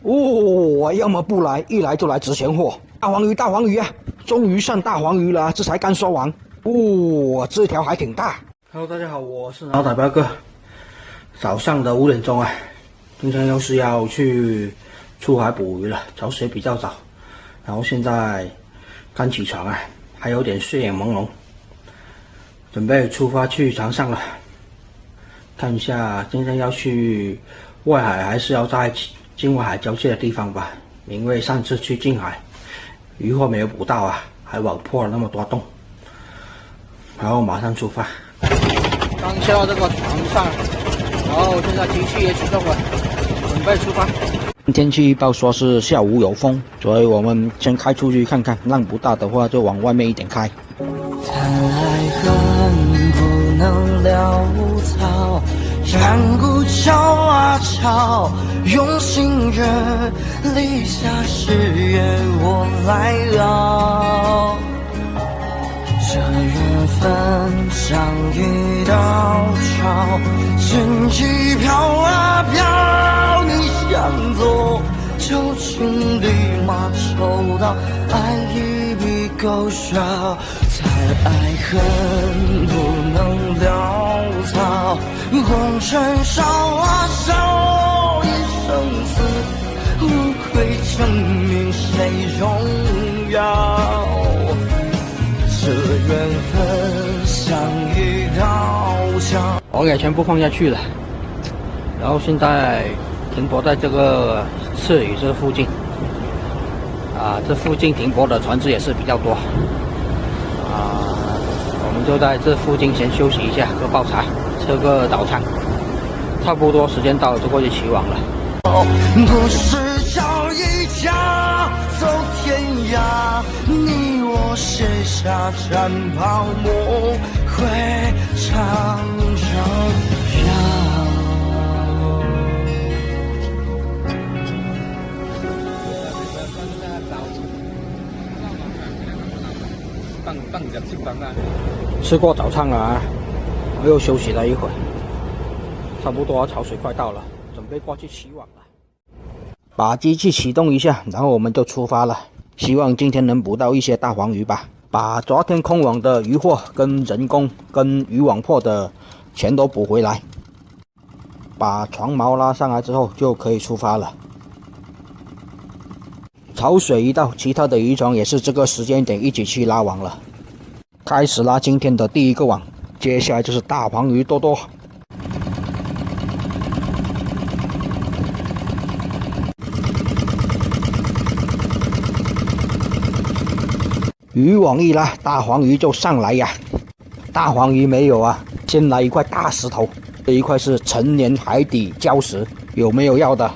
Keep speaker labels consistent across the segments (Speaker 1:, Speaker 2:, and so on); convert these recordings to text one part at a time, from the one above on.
Speaker 1: 哦，要么不来，一来就来值钱货。大黄鱼，大黄鱼啊！终于上大黄鱼了，这才刚说完。哦，这条还挺大。Hello， 大家好，我是老大表哥。早上的5点钟啊，今天又是要去出海捕鱼了，潮水比较早，然后现在刚起床啊，还有点睡眼朦胧，准备出发去船上了。看一下今天要去外海还是要在境外海交界的地方吧，因为上次去近海渔获没有捕到啊，还网破了那么多洞，然后马上出发。刚下到这个船上，然后现在机器也启动了，准备出发。天气预报说是下午有风，所以我们先开出去看看，浪不大的话就往外面一点开。
Speaker 2: 谈爱恨不能潦草，山谷桥啊桥，用心人立下誓言我来熬。这缘分像一道潮，千机飘啊飘，你向左就请立马抽到，爱一笔勾销。才爱恨不能潦草，红尘烧啊烧，一生死无愧证明谁荣耀。这缘分像一道桥。
Speaker 1: 我给全部放下去了，然后现在停泊在这个赤屿这附近。这附近停泊的船只也是比较多。我们就在这附近先休息一下，喝泡茶，吃个早餐。差不多时间到了，就过去起网了。
Speaker 2: 不是找一家走天涯，你我写下战泡沫会长长
Speaker 1: 吃过早餐了啊，我又休息了一会儿，差不多潮水快到了，准备过去起网了。把机器启动一下，然后我们就出发了。希望今天能捕到一些大黄鱼吧，把昨天空网的渔获跟人工跟渔网破的全都补回来。把船锚拉上来之后就可以出发了。潮水一到，其他的渔船也是这个时间点一起去拉网了。开始拉今天的第一个网，接下来就是大黄鱼多多。渔网一拉，大黄鱼就上来呀。大黄鱼没有啊，先来一块大石头，这一块是成年海底礁石，有没有要的？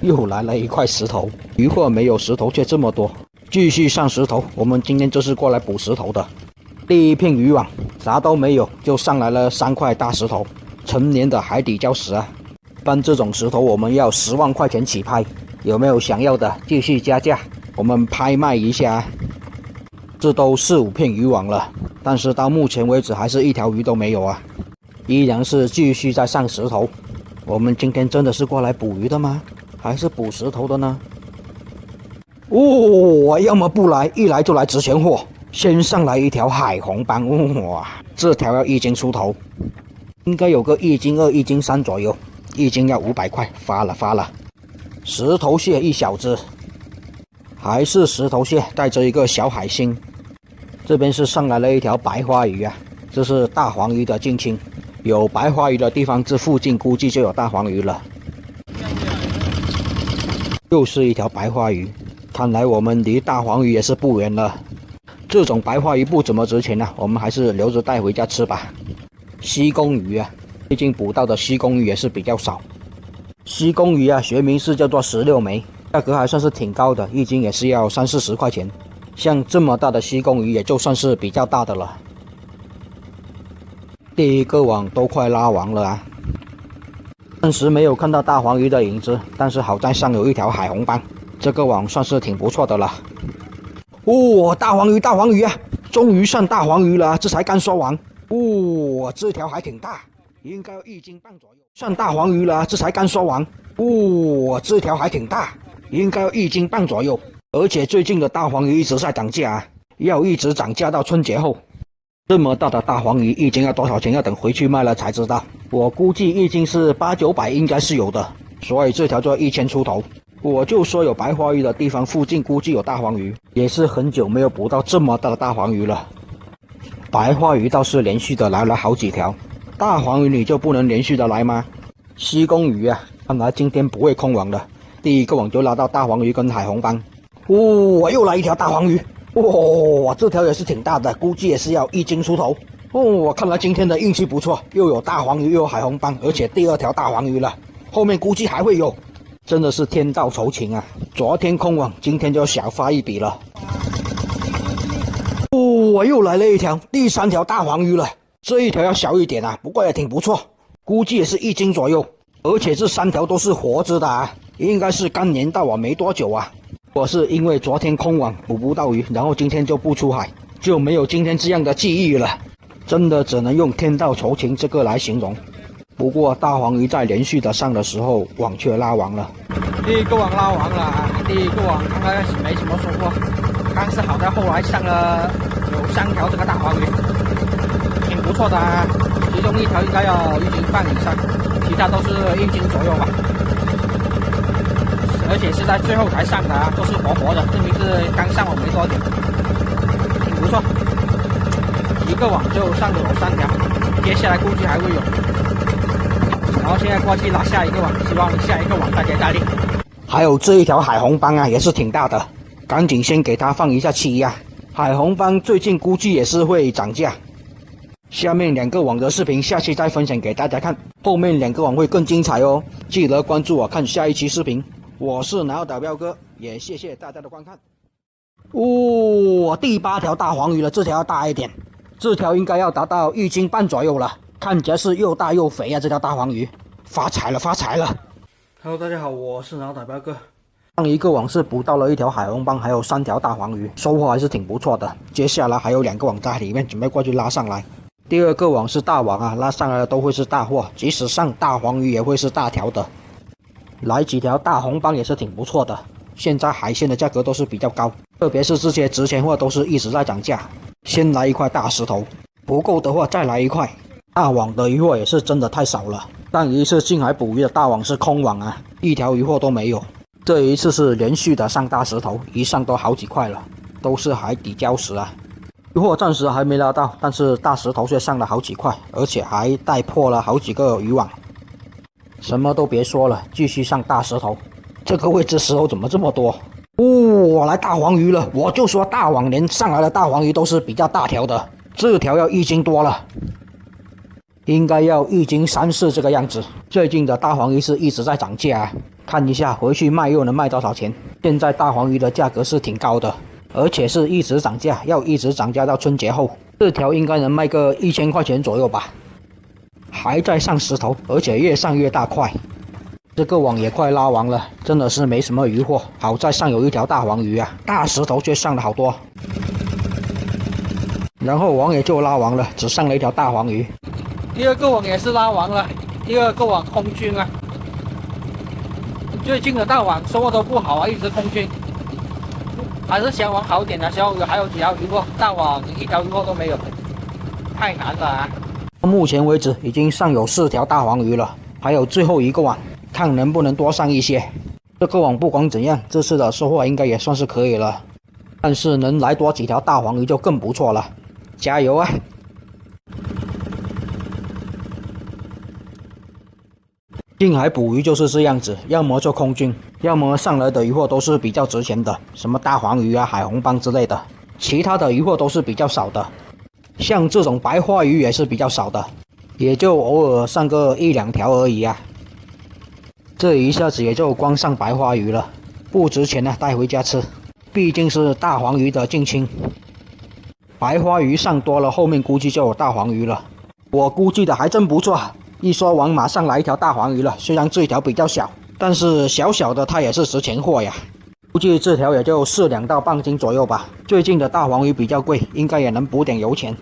Speaker 1: 又来了一块石头，渔获没有，石头却这么多，继续上石头。我们今天就是过来捕石头的。第一片渔网啥都没有，就上来了3块大石头，成年的海底礁石啊！搬这种石头我们要10万块钱起拍，有没有想要的？继续加价，我们拍卖一下。这都4、5片渔网了，但是到目前为止还是一条鱼都没有啊，依然是继续在上石头。我们今天真的是过来捕鱼的吗？还是捕石头的呢？哦，要么不来，一来就来值钱货。先上来一条海红斑，哇，这条要1斤出头，应该有个1斤2、1斤3左右，1斤要500块，发了。石头蟹一小只，还是石头蟹，带着一个小海星。这边是上来了一条白花鱼啊，这是大黄鱼的近亲，有白花鱼的地方，这附近估计就有大黄鱼了。又是一条白花鱼，看来我们离大黄鱼也是不远了。这种白花鱼不怎么值钱啊，我们还是留着带回家吃吧。西公鱼啊，最近捕到的西公鱼也是比较少。西公鱼啊，学名是叫做16枚，价格还算是挺高的，1斤也是要30、40块钱。像这么大的西公鱼也就算是比较大的了。第一个网都快拉完了啊，暂时没有看到大黄鱼的影子，但是好在上有一条海红斑，这个网算是挺不错的了。哦，大黄鱼啊！终于上大黄鱼了，这才刚说完。哦，这条还挺大，应该要1斤半左右。上大黄鱼了，这才刚说完。哦，这条还挺大，应该要1斤半左右。而且最近的大黄鱼一直在涨价啊，要一直涨价到春节后。这么大的大黄鱼1斤要多少钱？要等回去卖了才知道。我估计1斤是800-900应该是有的，所以这条就要1000出头。我就说有白花鱼的地方附近估计有大黄鱼，也是很久没有捕到这么大的大黄鱼了。白花鱼倒是连续的来了好几条，大黄鱼你就不能连续的来吗？西公鱼啊，看来今天不会空网的。第一个网就拉到大黄鱼跟海红斑。哦，又来一条大黄鱼。哇，这条也是挺大的，估计也是要1斤出头。哦，看来今天的运气不错，又有大黄鱼，又有海红斑，而且第2条大黄鱼了，后面估计还会有。真的是天道酬勤啊！昨天空网，今天就小发一笔了。哦，又来了一条，第3条大黄鱼了。这一条要小一点啊，不过也挺不错，估计也是1斤左右。而且这3条都是活着的啊，应该是刚年到网没多久啊。我是因为昨天空网捕不到鱼，然后今天就不出海，就没有今天这样的记忆了。真的只能用天道酬勤这个来形容。不过大黄鱼在连续的上的时候，网却拉完了。
Speaker 3: 第一个网拉完了啊！第一个网刚开始没什么收获，但是好在后来上了有3条这个大黄鱼，挺不错的啊。其中1条应该要1斤半以上，其他都是1斤左右吧。而且是在最后才上的啊，都是活活的，证明是刚上网没多久，挺不错。一个网就上了有3条，接下来估计还会有。然后现在过去拉下一个网，希望下一个网再接再厉。
Speaker 1: 还有这一条海红斑啊，也是挺大的，赶紧先给它放一下气压。海红斑最近估计也是会涨价。下面2个网的视频下期再分享给大家看，后面2个网会更精彩哦，记得关注我看下一期视频。我是南澳岛彪哥，也谢谢大家的观看。哦，第8条大黄鱼了，这条要大一点，这条应该要达到1斤半左右了，看起来是又大又肥啊，这条大黄鱼发财了，发财了。Hello， 大家好，我是南澳岛彪哥。上一个网是捕到了1条海红斑，还有3条大黄鱼，收获还是挺不错的。接下来还有2个网在里面，准备过去拉上来。第2个网是大网啊，拉上来的都会是大货，即使上大黄鱼也会是大条的。来几条大红斑也是挺不错的。现在海鲜的价格都是比较高，特别是这些值钱货都是一直在涨价。先来一块大石头，不够的话再来一块。大网的鱼货也是真的太少了，上一次进海捕鱼的大网是空网啊，1条鱼货都没有。这一次是连续的上大石头，一上都好几块了，都是海底礁石啊。鱼货暂时还没拉到，但是大石头却上了好几块，而且还带破了好几个渔网。什么都别说了，继续上大石头。这个位置石头怎么这么多？哦，来大黄鱼了！我就说大网连上来的大黄鱼都是比较大条的，这条要1斤多了，应该要1斤3、4这个样子。最近的大黄鱼是一直在涨价啊，看一下回去卖又能卖多少钱。现在大黄鱼的价格是挺高的，而且是一直涨价，要一直涨价到春节后。这条应该能卖个1000块钱左右吧。还在上石头，而且越上越大块。这个网也快拉完了，真的是没什么鱼货。好在上有1条大黄鱼啊，大石头却上了好多。然后网也就拉完了，只上了1条大黄鱼。
Speaker 3: 第2个网也是拉完了，第2个网空军啊。最近的大网收获都不好啊，一直空军。还是小网好点的，小网还有几条鱼货，大网1条鱼货都没有，太难了啊。
Speaker 1: 目前为止已经上有4条大黄鱼了，还有最后1个网，看能不能多上一些。这个网不管怎样，这次的收获应该也算是可以了，但是能来多几条大黄鱼就更不错了，加油啊！近海捕鱼就是这样子，要么就空军，要么上来的鱼货都是比较值钱的，什么大黄鱼啊、海红斑之类的，其他的鱼货都是比较少的。像这种白花鱼也是比较少的，也就偶尔上个1、2条而已啊。这一下子也就光上白花鱼了，不值钱啊，带回家吃。毕竟是大黄鱼的近亲，白花鱼上多了，后面估计就有大黄鱼了。我估计的还真不错，一说完马上来1条大黄鱼了。虽然这一条比较小，但是小小的它也是值钱货呀。估计这条也就4两到半斤左右吧。最近的大黄鱼比较贵，应该也能补点油钱。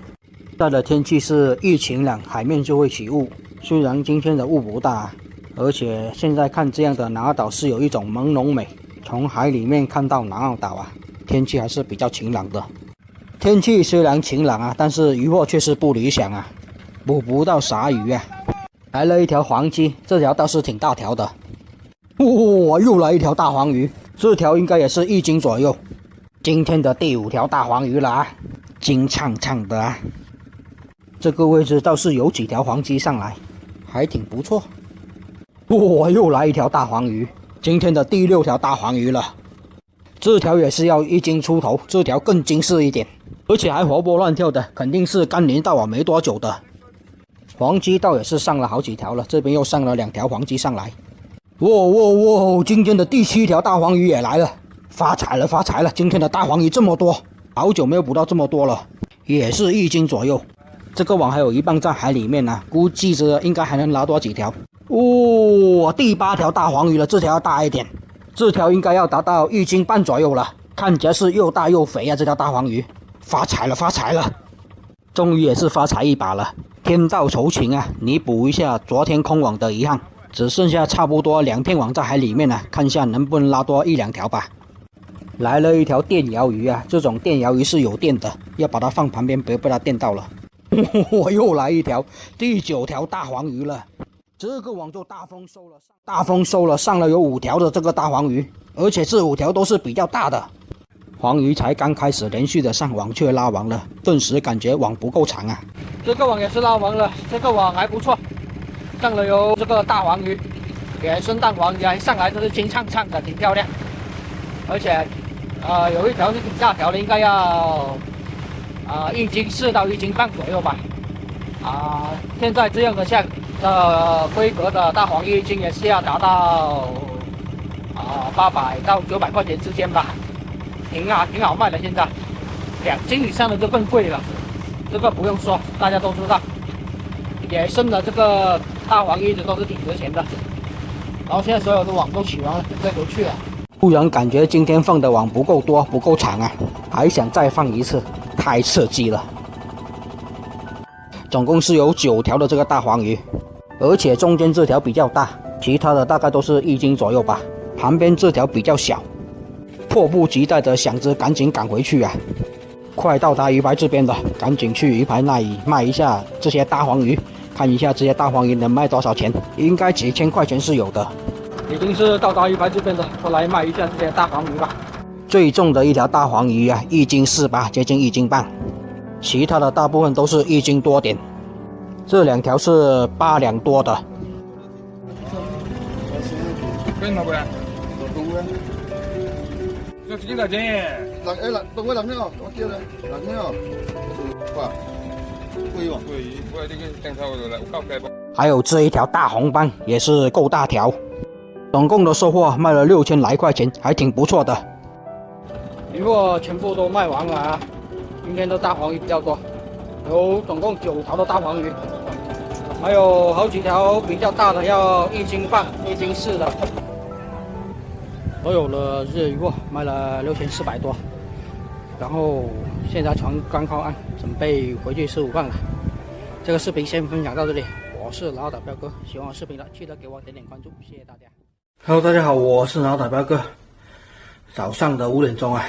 Speaker 1: 现在的天气是一晴朗，海面就会起雾。虽然今天的雾不大，而且现在看这样的南澳岛是有一种朦胧美，从海里面看到南澳岛啊，天气还是比较晴朗的。天气虽然晴朗啊，但是渔获却是不理想啊，捕不到啥鱼啊。来了一条黄鲫，这条倒是挺大条的。哇，又来一条大黄鱼，这条应该也是1斤左右。今天的第5条大黄鱼了啊，金灿灿的啊。这个位置倒是有几条黄鲫上来，还挺不错。哇，又来一条大黄鱼，今天的第6条大黄鱼了。这条也是要1斤出头，这条更精细一点，而且还活蹦乱跳的，肯定是刚连到网没多久的。黄鲫倒也是上了好几条了，这边又上了2条黄鲫上来。哇，今天的第7条大黄鱼也来了，发财了发财了！今天的大黄鱼这么多，好久没有捕到这么多了，也是1斤左右。这个网还有一半在海里面呢，估计着应该还能拿多几条。第8条大黄鱼了，这条要大一点，这条应该要达到1斤半左右了，看起来是又大又肥啊！这条大黄鱼发财了发财了，终于也是发财一把了。天道酬勤啊，弥补一下昨天空网的遗憾，只剩下差不多2片网在海里面了，看一下能不能拉多1、2条吧。来了一条电鳐鱼啊，这种电鳐鱼是有电的，要把它放旁边，不要被它电到了。又来一条，第9条大黄鱼了。这个网就大丰收了，上了有5条的这个大黄鱼，而且这5条都是比较大的。黄鱼才刚开始连续的上网却拉网了，顿时感觉网不够长啊。
Speaker 3: 这个网也是拉网了，这个网还不错，上了有这个大黄鱼，野生蛋黄鱼还上来都是金灿灿的，挺漂亮。而且有一条是挺大条的，应该要1斤4到1斤半左右吧。现在这样的规格的大黄鱼1斤也是要达到800到900块钱之间吧，挺好卖的。现在2斤以上的就更贵了，这个不用说，大家都知道，野生的这个大黄鱼一直都是挺值钱的。然后现在所有的网都起完了，再回去了。
Speaker 1: 突然感觉今天放的网不够多，不够长啊，还想再放一次，太刺激了。总共是有9条的这个大黄鱼，而且中间这条比较大，其他的大概都是1斤左右吧，旁边这条比较小。迫不及待的想着赶紧赶回去啊，快到达鱼排这边了，赶紧去鱼排那里卖一下这些大黄鱼，看一下这些大黄鱼能卖多少钱，应该几千块钱是有的。
Speaker 3: 已经是到达鱼排这边的，我来卖一下这些大黄鱼吧。
Speaker 1: 最重的一条大黄鱼啊，1斤400，接近1斤半，其他的大部分都是1斤多点。这2条是8两多的。
Speaker 4: 跟老板，这几多钱？等我2秒，我叫了2秒。哇，贵哦，贵，我这个正常的来，我搞不来不？
Speaker 1: 还有这一条大红斑也是够大条，总共的收获卖了6000来块钱，还挺不错的。
Speaker 3: 鱼货全部都卖完了啊，今天的大黄鱼比较多，有总共9条的大黄鱼，还有好几条比较大的要1斤半、1斤4的。所有的这些鱼货卖了6400多，然后现在船刚靠岸，准备回去吃午饭了。这个视频先分享到这里，我是老岛彪哥，喜欢我视频的记得给我点关注，谢谢大家。
Speaker 1: Hello， 大家好，我是老岛彪哥。早上的5点钟啊，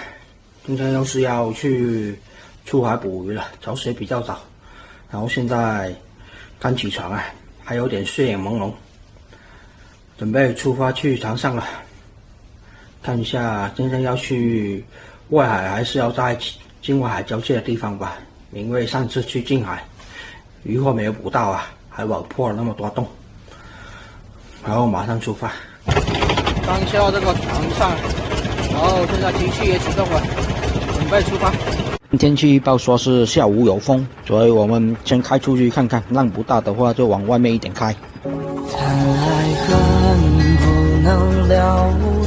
Speaker 1: 今天又是要去出海捕鱼了，潮水比较早，然后现在刚起床啊，还有点睡眼朦胧，准备出发去船上了。看一下今天要去外海还是要在境外海交界的地方吧，因为上次去近海鱼货没有捕到啊，还网破了那么多洞，然后马上出发。
Speaker 3: 刚下到这个船上，然后现在机器也启动了，准备出发。
Speaker 1: 天气预报说是下午有风，所以我们先开出去看看，浪不大的话就往外面一点开。
Speaker 2: 谈爱恨不能潦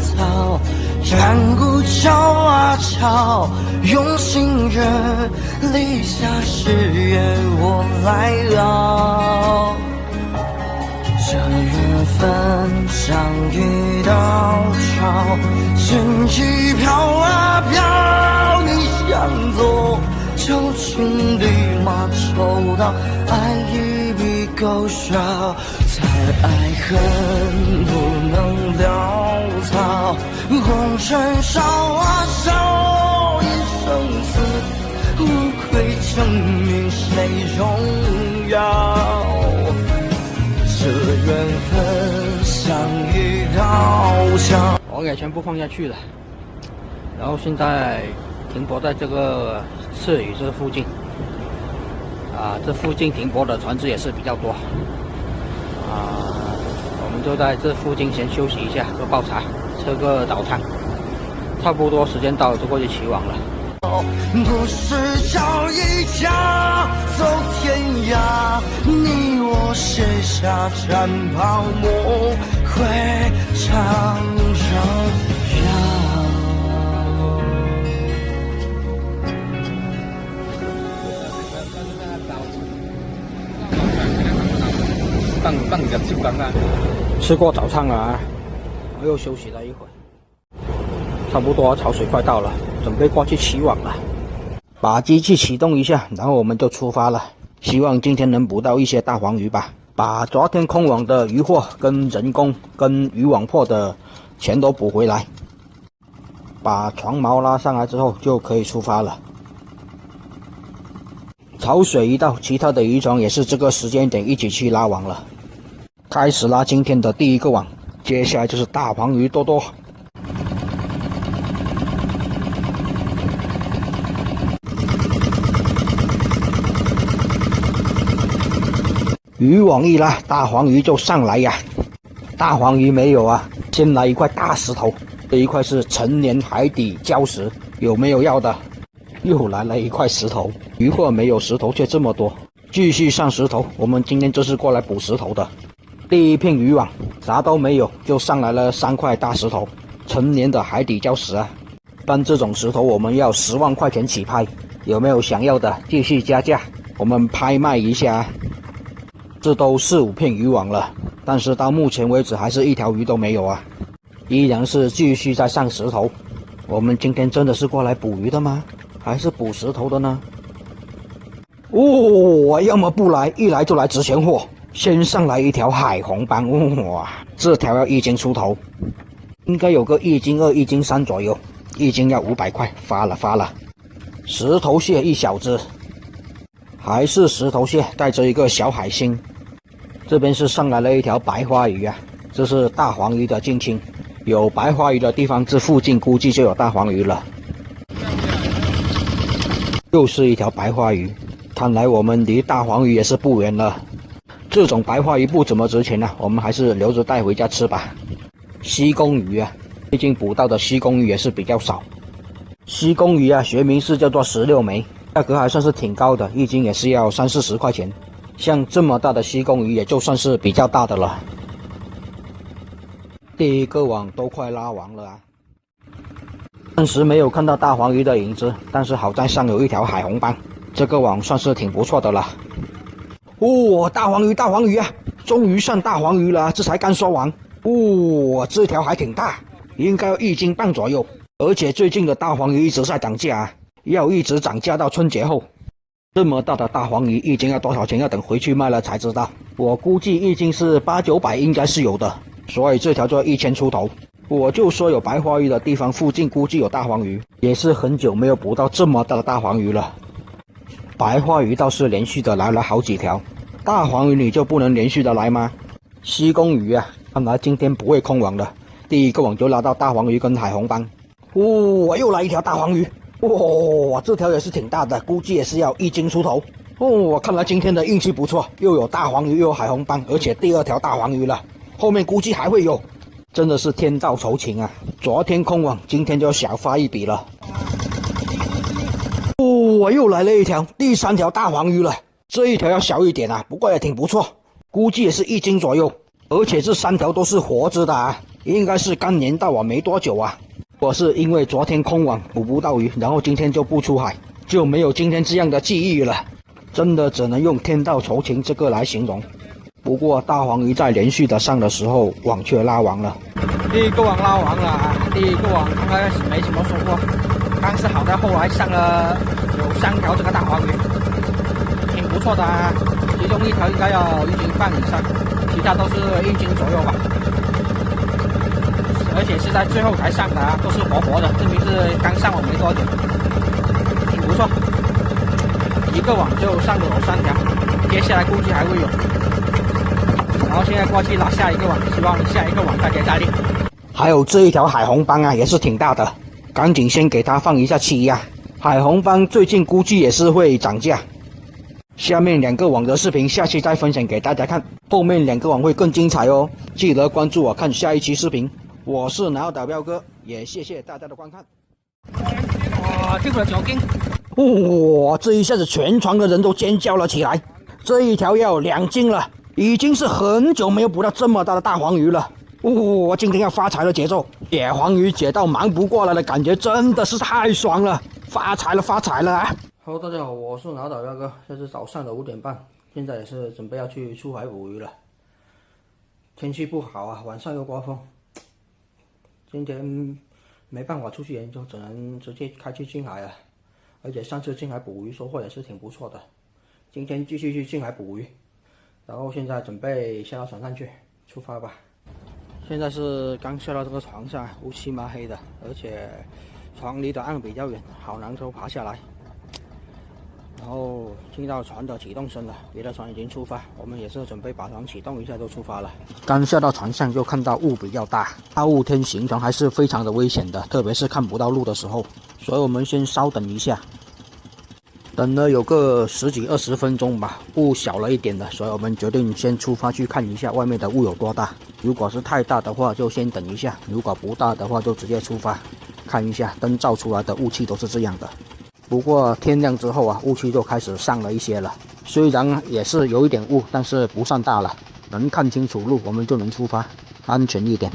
Speaker 2: 草，山谷桥啊桥，用心人立下誓言我来熬。这缘分像一道潮，仙气飘啊飘，你向左就请立马抽到，爱一笔勾销。爱恨不能潦草，红尘烧啊烧，一生死无愧证明谁荣耀。这缘分相遇高桥，
Speaker 3: 我给全部放下去了，然后现在停泊在这个赤屿这附近。这附近停泊的船只也是比较多。我们就在这附近先休息一下，喝泡茶，吃个早餐。差不多时间到了，就过去起网了。
Speaker 2: 不是找一家走天涯，你我写下战袍梦会长荣耀。
Speaker 3: 放着吃饭啊！吃过早餐了，我又休息了一会儿，差不多潮水快到了，准备过去起网了。把机器启动一下，然后我们就出发了。希望今天能捕到一些大黄鱼吧，把昨天空网的渔获跟人工跟渔网破的全都补回来。把船锚拉上来之后就可以出发了。潮水一到，其他的渔船也是这个时间点一起去拉网了。开始拉今天的第一个网，接下来就是大黄鱼多多。渔网一拉，大黄鱼就上来呀。大黄鱼没有啊，先来一块大石头，这一块是成年海底礁石，有没有要的？又来了一块石头，渔获没有，石头却这么多。继续上石头，我们今天就是过来捕石头的。第一片渔网啥都没有，就上来了3块大石头，成年的海底礁石啊！搬这种石头我们要10万块钱起拍，有没有想要的？继续加价，我们拍卖一下。这都4、5片渔网了，但是到目前为止还是一条鱼都没有啊！依然是继续在上石头。我们今天真的是过来捕鱼的吗？还是捕石头的呢？要么不来，一来就来值钱货。先上来一条海红斑，哇，这条要1斤出头，应该有个1斤2、1斤3左右，1斤要500块，发了。石头蟹一小只，还是石头蟹，带着一个小海星。这边是上来了一条白花鱼啊，这是大黄鱼的近亲，有白花鱼的地方，这附近估计就有大黄鱼了。又是一条白花鱼，看来我们离大黄鱼也是不远了。这种白花鱼不怎么值钱啊，我们还是留着带回家吃吧。西宫鱼啊，最近捕到的西宫鱼也是比较少。西宫鱼啊，学名是叫做16枚，价格还算是挺高的，1斤也是要30、40块钱。像这么大的西宫鱼也就算是比较大的了。第一个网都快拉完了啊，暂时没有看到大黄鱼的影子，但是好在上有一条海红斑，这个网算是挺不错的了。大黄鱼啊！终于上大黄鱼了，这才刚说完。这条还挺大，应该要1斤半左右。而且最近的大黄鱼一直在涨价啊，要一直涨价到春节后。这么大的大黄鱼1斤要多少钱？要等回去卖了才知道。我估计1斤是800、900应该是有的，所以这条就要1000出头。我就说有白花鱼的地方附近估计有大黄鱼，也是很久没有捕到这么大的大黄鱼了。白花鱼倒是连续的来了好几条，大黄鱼你就不能连续的来吗？西宫鱼啊，看来今天不会空网了。第一个网就拉到大黄鱼跟海红斑。又来一条大黄鱼，这条也是挺大的，估计也是要1斤出头。看来今天的运气不错，又有大黄鱼又有海红斑，而且第2条大黄鱼了，后面估计还会有。真的是天道酬勤啊！昨天空网，今天就小发一笔了。又来了一条，第3条大黄鱼了。这一条要小一点啊，不过也挺不错，估计也是1斤左右。而且这3条都是活着的啊，应该是刚年到网没多久啊。我是因为昨天空网捕不到鱼，然后今天就不出海，就没有今天这样的记忆了。真的只能用天道酬勤这个来形容。不过大黄鱼在连续的上的时候，网却拉完了。第一个网拉完了啊，第一个网刚开始没什么收获，但是好在后来上了有3条这个大黄鱼，挺不错的啊，其中1条应该要1斤半以上。其他都是1斤左右吧。而且是在最后才上的啊，都是活活的，证明是刚上网没多久，挺不错。一个网就上了我3条，接下来估计还会有。然后现在过去拉下一个网，希望下一个网再接再厉。
Speaker 1: 还有这一条海红帮啊，也是挺大的，赶紧先给它放一下气压。海红帮最近估计也是会涨价。下面2个网的视频下期再分享给大家看，后面2个网会更精彩哦，记得关注我看下一期视频。我是南澳导标哥，也谢谢大家的观看。
Speaker 3: 哇，这个脚筋！
Speaker 1: 哇，这一下子全船的人都尖叫了起来。这一条要2斤了，已经是很久没有捕到这么大的大黄鱼了。哇，今天要发财的节奏，解黄鱼解到忙不过来的感觉真的是太爽了，发财了，发财了啊！Hello， 大家好，我是南澳导标哥，现在是早上的5点半，现在也是准备要去出海捕鱼了。天气不好啊，晚上又刮风。今天没办法出去研究，只能直接开去近海了。而且上次近海捕鱼收获也是挺不错的，今天继续去近海捕鱼，然后现在准备下到船上去出发吧。现在是刚下到这个船上，乌漆麻黑的，而且船离的岸比较远，好难都爬下来。然后听到船的启动声了，别的船已经出发，我们也是准备把船启动一下就出发了。刚下到船上就看到雾比较大，大雾天行船还是非常的危险的，特别是看不到路的时候，所以我们先稍等一下。等了有个10几20分钟吧，雾小了一点了，所以我们决定先出发去看一下外面的雾有多大。如果是太大的话就先等一下，如果不大的话就直接出发，看一下灯照出来的雾气都是这样的。不过天亮之后啊，雾气就开始上了一些了，虽然也是有一点雾，但是不算大了，能看清楚路我们就能出发，安全一点。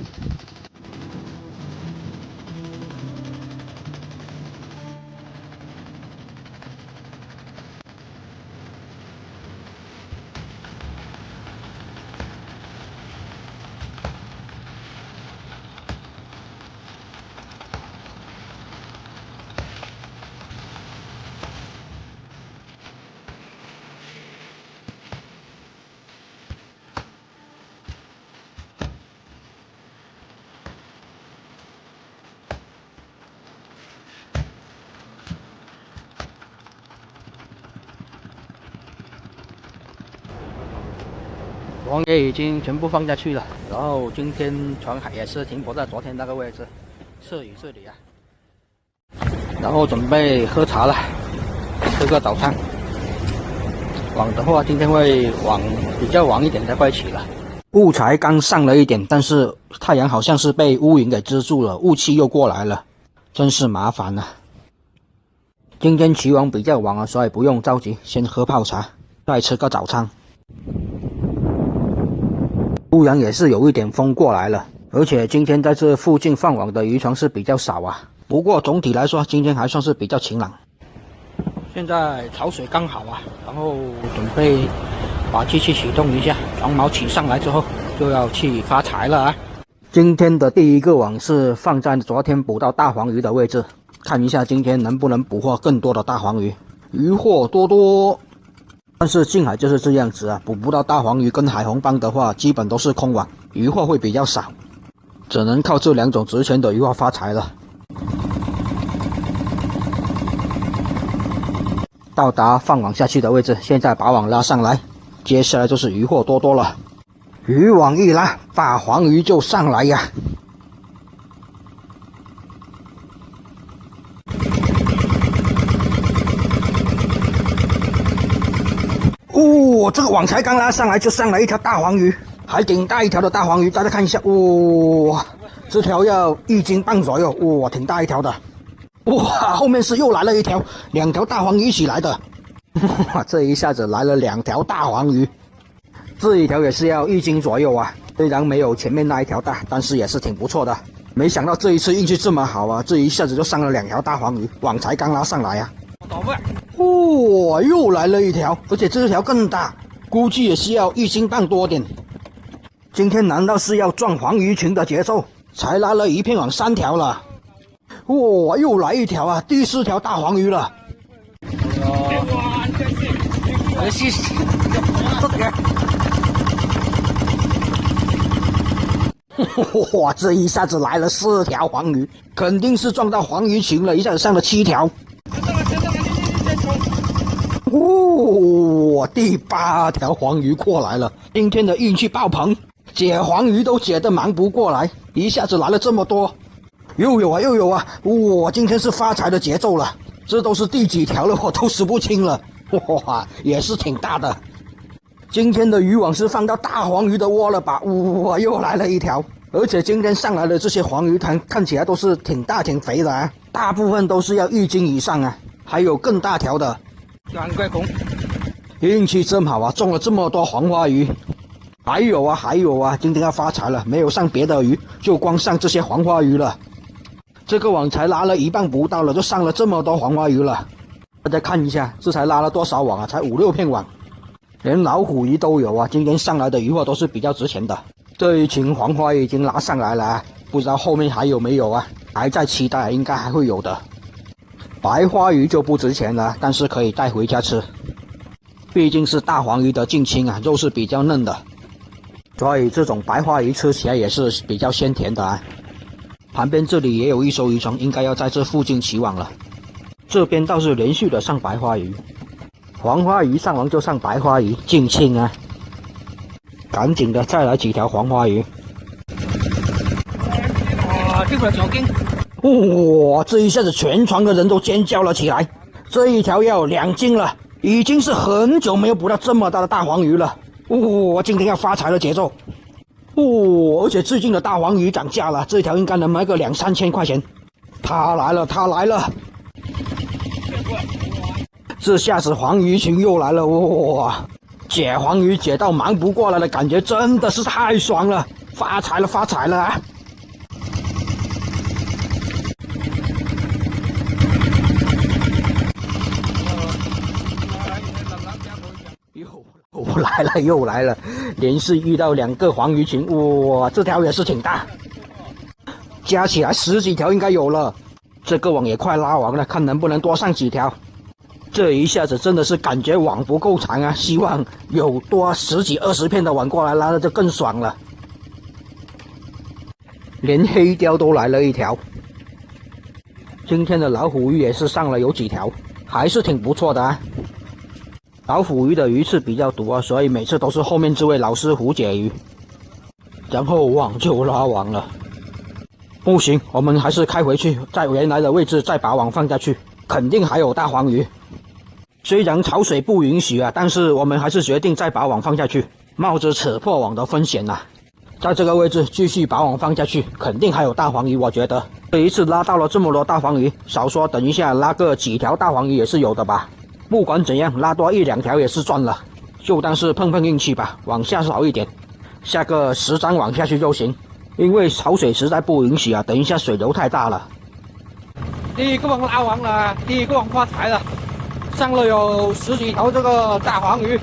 Speaker 1: 网也已经全部放下去了，然后今天船海也是停泊在昨天那个位置，射鱼这里啊。然后准备喝茶了，吃个早餐。网的话今天会比较晚一点才快起了。雾才刚上了一点，但是太阳好像是被乌云给遮住了，雾气又过来了，真是麻烦啊。今天起网比较晚啊，所以不用着急，先喝泡茶，再吃个早餐。突然也是有一点风过来了，而且今天在这附近放网的渔船是比较少啊。不过总体来说，今天还算是比较晴朗。现在潮水刚好啊，然后准备把机器启动一下，船锚起上来之后就要去发财了啊。今天的第一个网是放在昨天捕到大黄鱼的位置，看一下今天能不能捕获更多的大黄鱼，鱼货多多。但是近海就是这样子啊，捕不到大黄鱼跟海红帮的话，基本都是空网，鱼货会比较少，只能靠这2种值钱的鱼货发财了。到达放网下去的位置，现在把网拉上来，接下来就是鱼货多多了。渔网一拉，大黄鱼就上来呀。哦，这个网才刚拉上来就上来一条大黄鱼，还挺大一条的大黄鱼，大家看一下，哇，这条要1斤半左右，哇，挺大一条的。哇，后面是又来了一条，2条大黄鱼一起来的，哇，这一下子来了2条大黄鱼，这一条也是要1斤左右啊，虽然没有前面那一条大，但是也是挺不错的。没想到这一次运气这么好啊，这一下子就上了2条大黄鱼，网才刚拉上来啊。哇，又来了一条，而且这条更大，估计也是要1斤半多点。今天难道是要撞黄鱼群的节奏？才拉了一片网3条了。哇，又来一条啊，第4条大黄鱼了。哇，这一下子来了4条黄鱼，肯定是撞到黄鱼群了，一下子上了7条。哦，第8条黄鱼过来了，今天的运气爆棚，解黄鱼都解得忙不过来，一下子来了这么多。又有啊，哇，今天是发财的节奏了，这都是第几条了，我都数不清了。哇，也是挺大的。今天的渔网是放到大黄鱼的窝了吧？哇，又来了一条，而且今天上来的这些黄鱼看起来都是挺大挺肥的啊，大部分都是要1斤以上啊，还有更大条的。
Speaker 3: 难怪孔，
Speaker 1: 运气真好啊，中了这么多黄花鱼。还有啊，今天要发财了，没有上别的鱼，就光上这些黄花鱼了。这个网才拉了1磅不到了，就上了这么多黄花鱼了。大家看一下，这才拉了多少网啊？才5、6片网。连老虎鱼都有啊！今天上来的鱼货都是比较值钱的。这一群黄花鱼已经拉上来了啊，不知道后面还有没有啊？还在期待，应该还会有的。白花鱼就不值钱了，但是可以带回家吃。毕竟是大黄鱼的近亲啊，肉是比较嫩的，所以这种白花鱼吃起来也是比较鲜甜的啊。旁边这里也有一艘渔船，应该要在这附近起网了。这边倒是连续的上白花鱼。黄花鱼上完就上白花鱼，近亲啊！赶紧的，再来几条黄花鱼。
Speaker 3: 哇，这个小金！
Speaker 1: 哇，这一下子全船的人都尖叫了起来。这一条要有2斤了，已经是很久没有捕到这么大的大黄鱼了。哇，今天要发财的节奏。而且最近的大黄鱼涨价了，这条应该能卖个2、3千块钱。它来了！这下子黄鱼群又来了，哇！解黄鱼解到忙不过来的感觉真的是太爽了，发财了啊！又来了，连续遇到2个黄鱼群，哇，这条也是挺大，加起来10几条应该有了。这个网也快拉完了，看能不能多上几条。这一下子真的是感觉网不够长啊，希望有多10几20片的网过来拉的就更爽了。连黑鲷都来了一条。今天的老虎鱼也是上了有几条，还是挺不错的啊。老虎鱼的鱼刺比较毒啊，所以每次都是后面这位老师傅解鱼，然后网就拉完了。不行，我们还是开回去，在原来的位置再把网放下去，肯定还有大黄鱼。虽然潮水不允许啊，但是我们还是决定再把网放下去，冒着扯破网的风险啊。在这个位置继续把网放下去，肯定还有大黄鱼，我觉得。这一次拉到了这么多大黄鱼，少说等一下拉个几条大黄鱼也是有的吧。不管怎样，拉多1、2条也是赚了，就当是碰碰运气吧。网下少一点，下个10张网下去就行，因为潮水实在不允许啊，等一下水流太大了。
Speaker 3: 第一个网拉完了，第一个网发财了，上了有10几条这个大黄鱼，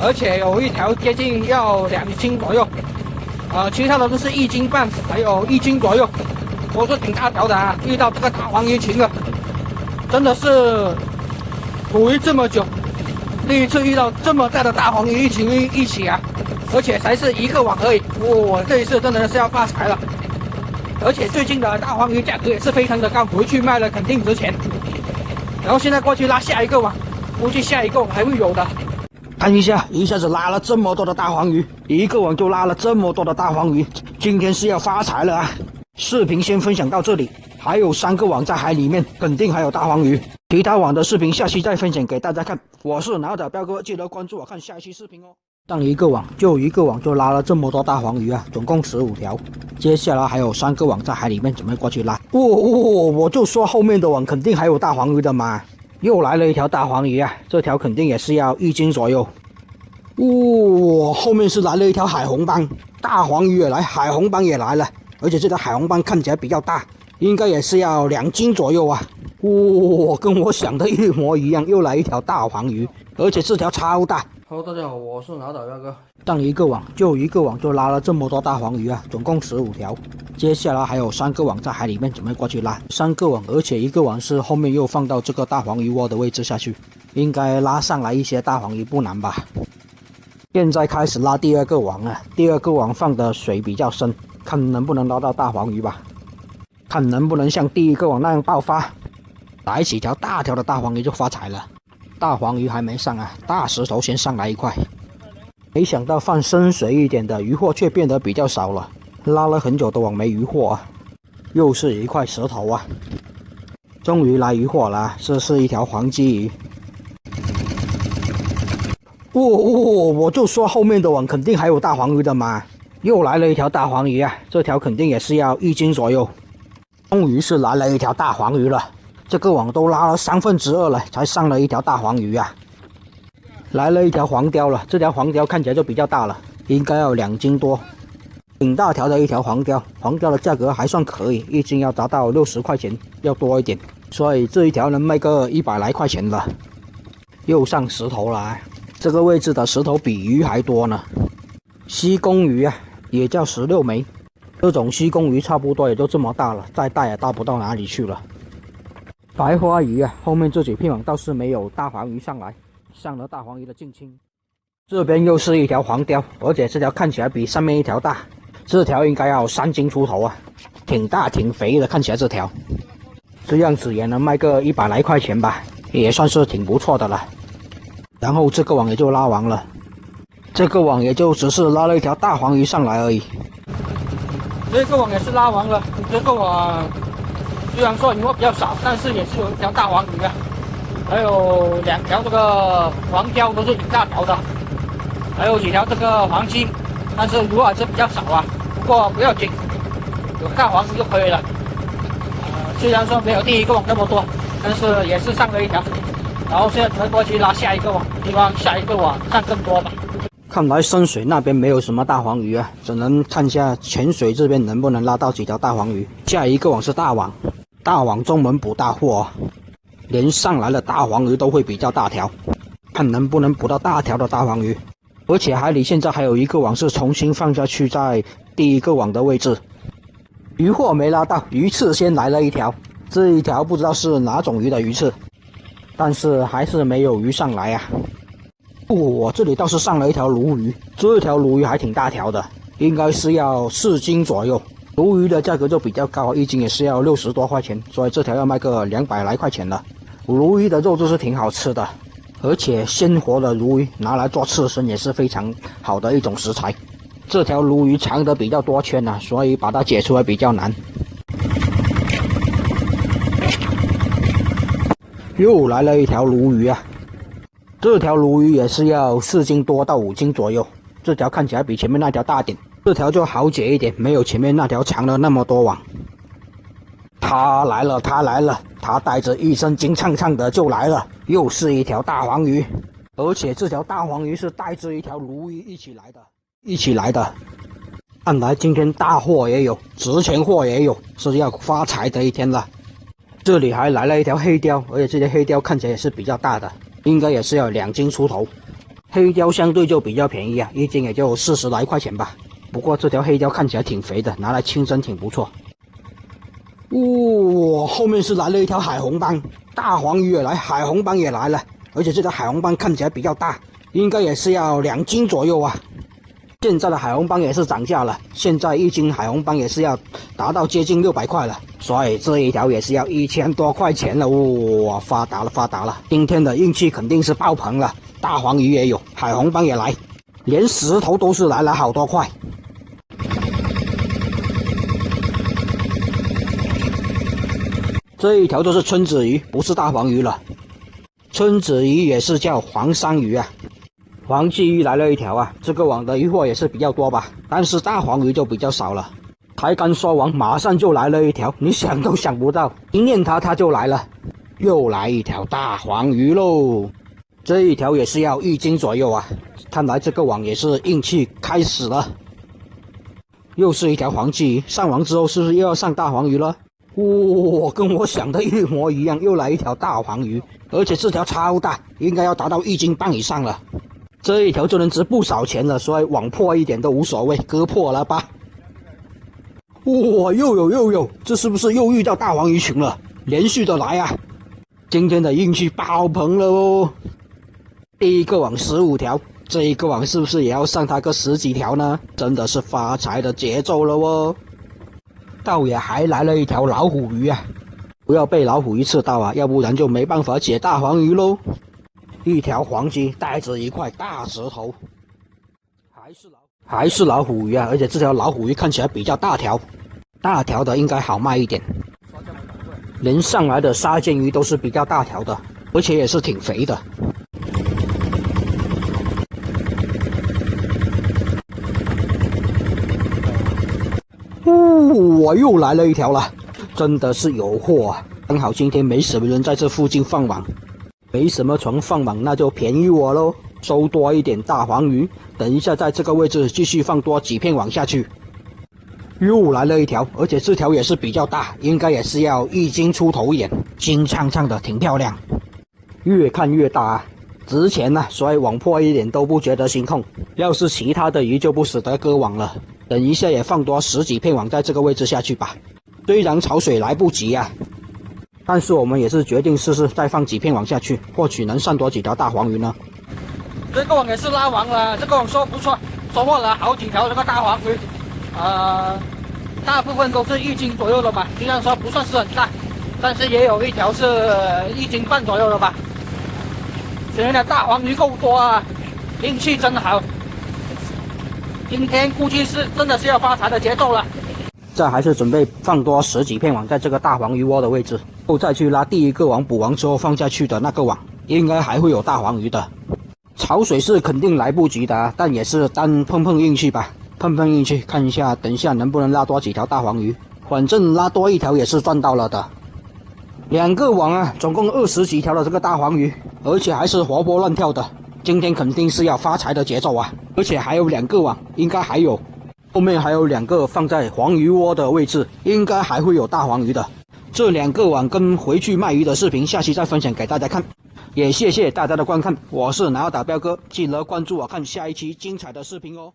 Speaker 3: 而且有一条接近要2斤左右，其他的都是1斤半，还有1斤左右，都是挺大条的啊。遇到这个大黄鱼群了，真的是捕鱼这么久，第一次遇到这么大的大黄鱼一群一起啊，而且才是1个网而已。我这一次真的是要发财了。而且最近的大黄鱼价格也是非常的高，回去卖了肯定值钱。然后现在过去拉下一个网，估计下一个网还会有的。
Speaker 1: 看一下，一下子拉了这么多的大黄鱼，1个网就拉了这么多的大黄鱼，今天是要发财了啊！视频先分享到这里，还有3个网在海里面，肯定还有大黄鱼。其他网的视频下期再分享给大家看。我是脑仔彪哥，记得关注我看下一期视频哦。上1个网就拉了这么多大黄鱼啊，总共15条。接下来还有3个网在海里面，准备过去拉。我就说后面的网肯定还有大黄鱼的嘛。又来了一条大黄鱼啊，这条肯定也是要1斤左右。后面是来了一条海红斑，大黄鱼也来，海红斑也来了，而且这条海红斑看起来比较大，应该也是要2斤左右啊。跟我想的一模一样，又来一条大黄鱼，而且这条超大。Hello， 大家好，我是脑仔彪哥。上1个网就拉了这么多大黄鱼啊，总共15条。接下来还有3个网在海里面，准备过去拉。3个网，而且1个网是后面又放到这个大黄鱼窝的位置下去，应该拉上来一些大黄鱼不难吧。现在开始拉第2个网啊，第2个网放的水比较深，看能不能捞到大黄鱼吧，看能不能像第一个网那样爆发，来几条大条的大黄鱼就发财了。大黄鱼还没上啊，大石头先上来一块。没想到放深水一点的鱼货却变得比较少了，拉了很久的网没鱼货啊，又是一块石头啊。终于来鱼货了，这是一条黄鲫鱼。我就说后面的网肯定还有大黄鱼的嘛，又来了一条大黄鱼啊，这条肯定也是要1斤左右。终于是来了一条大黄鱼了，这个网都拉了2/3了，才上了一条大黄鱼啊。来了一条黄鲷了，这条黄鲷看起来就比较大了，应该要2斤多，挺大条的一条黄鲷。黄鲷的价格还算可以，1斤要达到60块钱，要多一点，所以这一条能卖个100来块钱了。又上石头了啊，这个位置的石头比鱼还多呢。西公鱼啊，也叫16枚，这种西公鱼差不多也就这么大了，再大也大不到哪里去了。白花鱼啊，后面这几片网倒是没有大黄鱼上来，上了大黄鱼的近亲。这边又是一条黄鲷，而且这条看起来比上面一条大，这条应该要3斤出头啊，挺大挺肥的，看起来这条这样子也能卖个100来块钱吧，也算是挺不错的了。然后这个网也就拉完了，这个网也就只是拉了一条大黄鱼上来而已。
Speaker 3: 这个网也是拉完了，这个网虽然说鱼货比较少，但是也是有一条大黄鱼啊，还有2条这个黄鲷都是挺大条的，还有几条这个黄鲫，但是鱼货还是比较少啊，不过不要紧，有大黄鱼就可以了。虽然说没有第一个网那么多，但是也是上了一条。然后现在准备过去拉下一个网，希望下一个网上更多吧。
Speaker 1: 看来深水那边没有什么大黄鱼啊，只能看一下浅水这边能不能拉到几条大黄鱼。下一个网是大网，大网专门捕大货，连上来的大黄鱼都会比较大条，看能不能捕到大条的大黄鱼。而且海里现在还有一个网是重新放下去在第一个网的位置，鱼货没拉到，鱼刺先来了一条，这一条不知道是哪种鱼的鱼刺，但是还是没有鱼上来啊。这里倒是上了一条鲈鱼，这条鲈鱼还挺大条的，应该是要4斤左右。鲈鱼的价格就比较高，1斤也是要60多块钱，所以这条要卖个200来块钱了。鲈鱼的肉就是挺好吃的，而且鲜活的鲈鱼拿来做刺身也是非常好的一种食材。这条鲈鱼藏得比较多圈啊，所以把它解出来比较难。又来了一条鲈鱼啊，这条鲈鱼也是要4斤多到5斤左右，这条看起来比前面那条大点，这条就好解一点，没有前面那条藏了那么多网。它来了，它来了，它带着一身金灿灿的就来了，又是一条大黄鱼，而且这条大黄鱼是带着一条鲈鱼一起来的。看来今天大货也有，值钱货也有，是要发财的一天了。这里还来了一条黑鲷，而且这条黑鲷看起来也是比较大的，应该也是要2斤出头。黑鲷相对就比较便宜啊，1斤也就40来块钱吧。不过这条黑鲷看起来挺肥的，拿来清蒸挺不错。后面是来了一条海红斑，大黄鱼也来，海红斑也来了，而且这条海红斑看起来比较大，应该也是要2斤左右啊。现在的海红斑也是涨价了，现在1斤海红斑也是要达到接近600块了，所以这一条也是要1000多块钱了。发达了，发达了！今天的运气肯定是爆棚了，大黄鱼也有，海红斑也来，连石头都是来了好多块。这一条就是春子鱼，不是大黄鱼了。春子鱼也是叫黄鳝鱼啊。黄鲫鱼来了一条啊，这个网的鱼货也是比较多吧，但是大黄鱼就比较少了。才刚说完，马上就来了一条，你想都想不到，一念它就来了，又来一条大黄鱼喽。这一条也是要1斤左右啊，看来这个网也是运气开始了。又是一条黄鲫鱼，上网之后是不是又要上大黄鱼了？跟我想的一模一样，又来一条大黄鱼，而且这条超大，应该要达到1斤半以上了。这一条就能值不少钱了，所以网破一点都无所谓，割破了吧。又有，这是不是又遇到大黄鱼群了？连续的来啊！今天的运气爆棚了哦！第一个网15条，这一个网是不是也要上它个10几条呢？真的是发财的节奏了哦！倒也还来了一条老虎鱼啊！不要被老虎鱼刺到啊，要不然就没办法解大黄鱼喽。一条黄鲫带着一块大石头，还是老虎鱼啊！而且这条老虎鱼看起来比较大条，大条的应该好卖一点。连上来的沙尖鱼都是比较大条的，而且也是挺肥的。我又来了一条了，真的是有货啊！刚好今天没什么人在这附近放网，没什么船放网，那就便宜我喽，收多一点大黄鱼。等一下在这个位置继续放多几片网下去。又来了一条，而且这条也是比较大，应该也是要1斤出头一点，金灿灿的，挺漂亮。越看越大啊，值钱啊，所以网破一点都不觉得心痛。要是其他的鱼就不舍得割网了。等一下也放多10几片网在这个位置下去吧。虽然潮水来不及啊，但是我们也是决定试试再放几片网下去，或许能上多几条大黄鱼呢。
Speaker 3: 这个网也是拉网了，这个网收不错，收获了好几条这个大黄鱼，大部分都是1斤左右的吧，虽然说不算是很大，但是也有一条是1斤半左右的吧。今天的大黄鱼够多啊，运气真好。今天估计是真的是要发财的节奏了。
Speaker 1: 这还是准备放多10几片网在这个大黄鱼窝的位置，后再去拉第一个网，补完之后放下去的那个网，应该还会有大黄鱼的。潮水是肯定来不及的，但也是单碰碰运气吧，碰碰运气，看一下等一下能不能拉多几条大黄鱼，反正拉多一条也是赚到了的。2个网啊，总共20几条的这个大黄鱼，而且还是活蹦乱跳的。今天肯定是要发财的节奏啊！而且还有2个网，应该还有，后面还有2个放在黄鱼窝的位置，应该还会有大黄鱼的。这2个网跟回去卖鱼的视频，下期再分享给大家看。也谢谢大家的观看，我是南澳打标哥，记得关注我看下一期精彩的视频哦。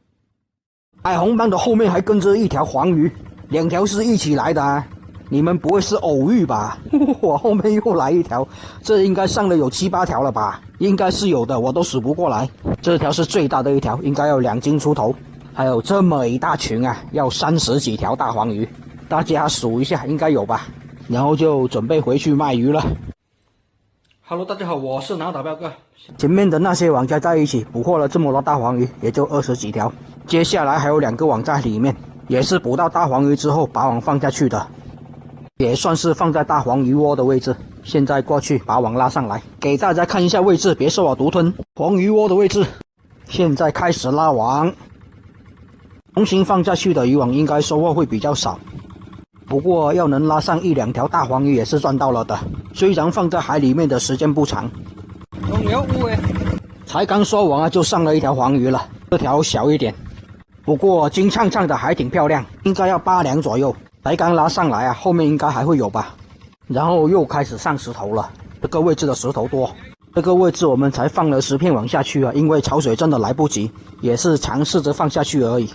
Speaker 1: 彩虹帮的后面还跟着一条黄鱼，2条是一起来的啊！你们不会是偶遇吧？我后面又来一条，这应该上了有7、8条了吧？应该是有的，我都数不过来。这条是最大的一条，应该要2斤出头。还有这么一大群啊，要30几条大黄鱼，大家数一下，应该有吧？然后就准备回去卖鱼了。Hello， 大家好，我是南澳打标哥。前面的那些网加在一起，捕获了这么多大黄鱼，也就20几条。接下来还有2个网在里面，也是捕到大黄鱼之后把网放下去的。也算是放在大黄鱼窝的位置，现在过去把网拉上来，给大家看一下位置，别受我独吞。黄鱼窝的位置，现在开始拉网。重新放下去的渔网应该收获会比较少，不过要能拉上1、2条大黄鱼也是赚到了的。虽然放在海里面的时间不长，才刚收网啊就上了1条黄鱼了，这条小一点，不过金灿灿的还挺漂亮，应该要8两左右。才刚拉上来啊，后面应该还会有吧。然后又开始上石头了，这个位置的石头多。这个位置我们才放了10片网下去啊，因为潮水真的来不及，也是尝试着放下去而已，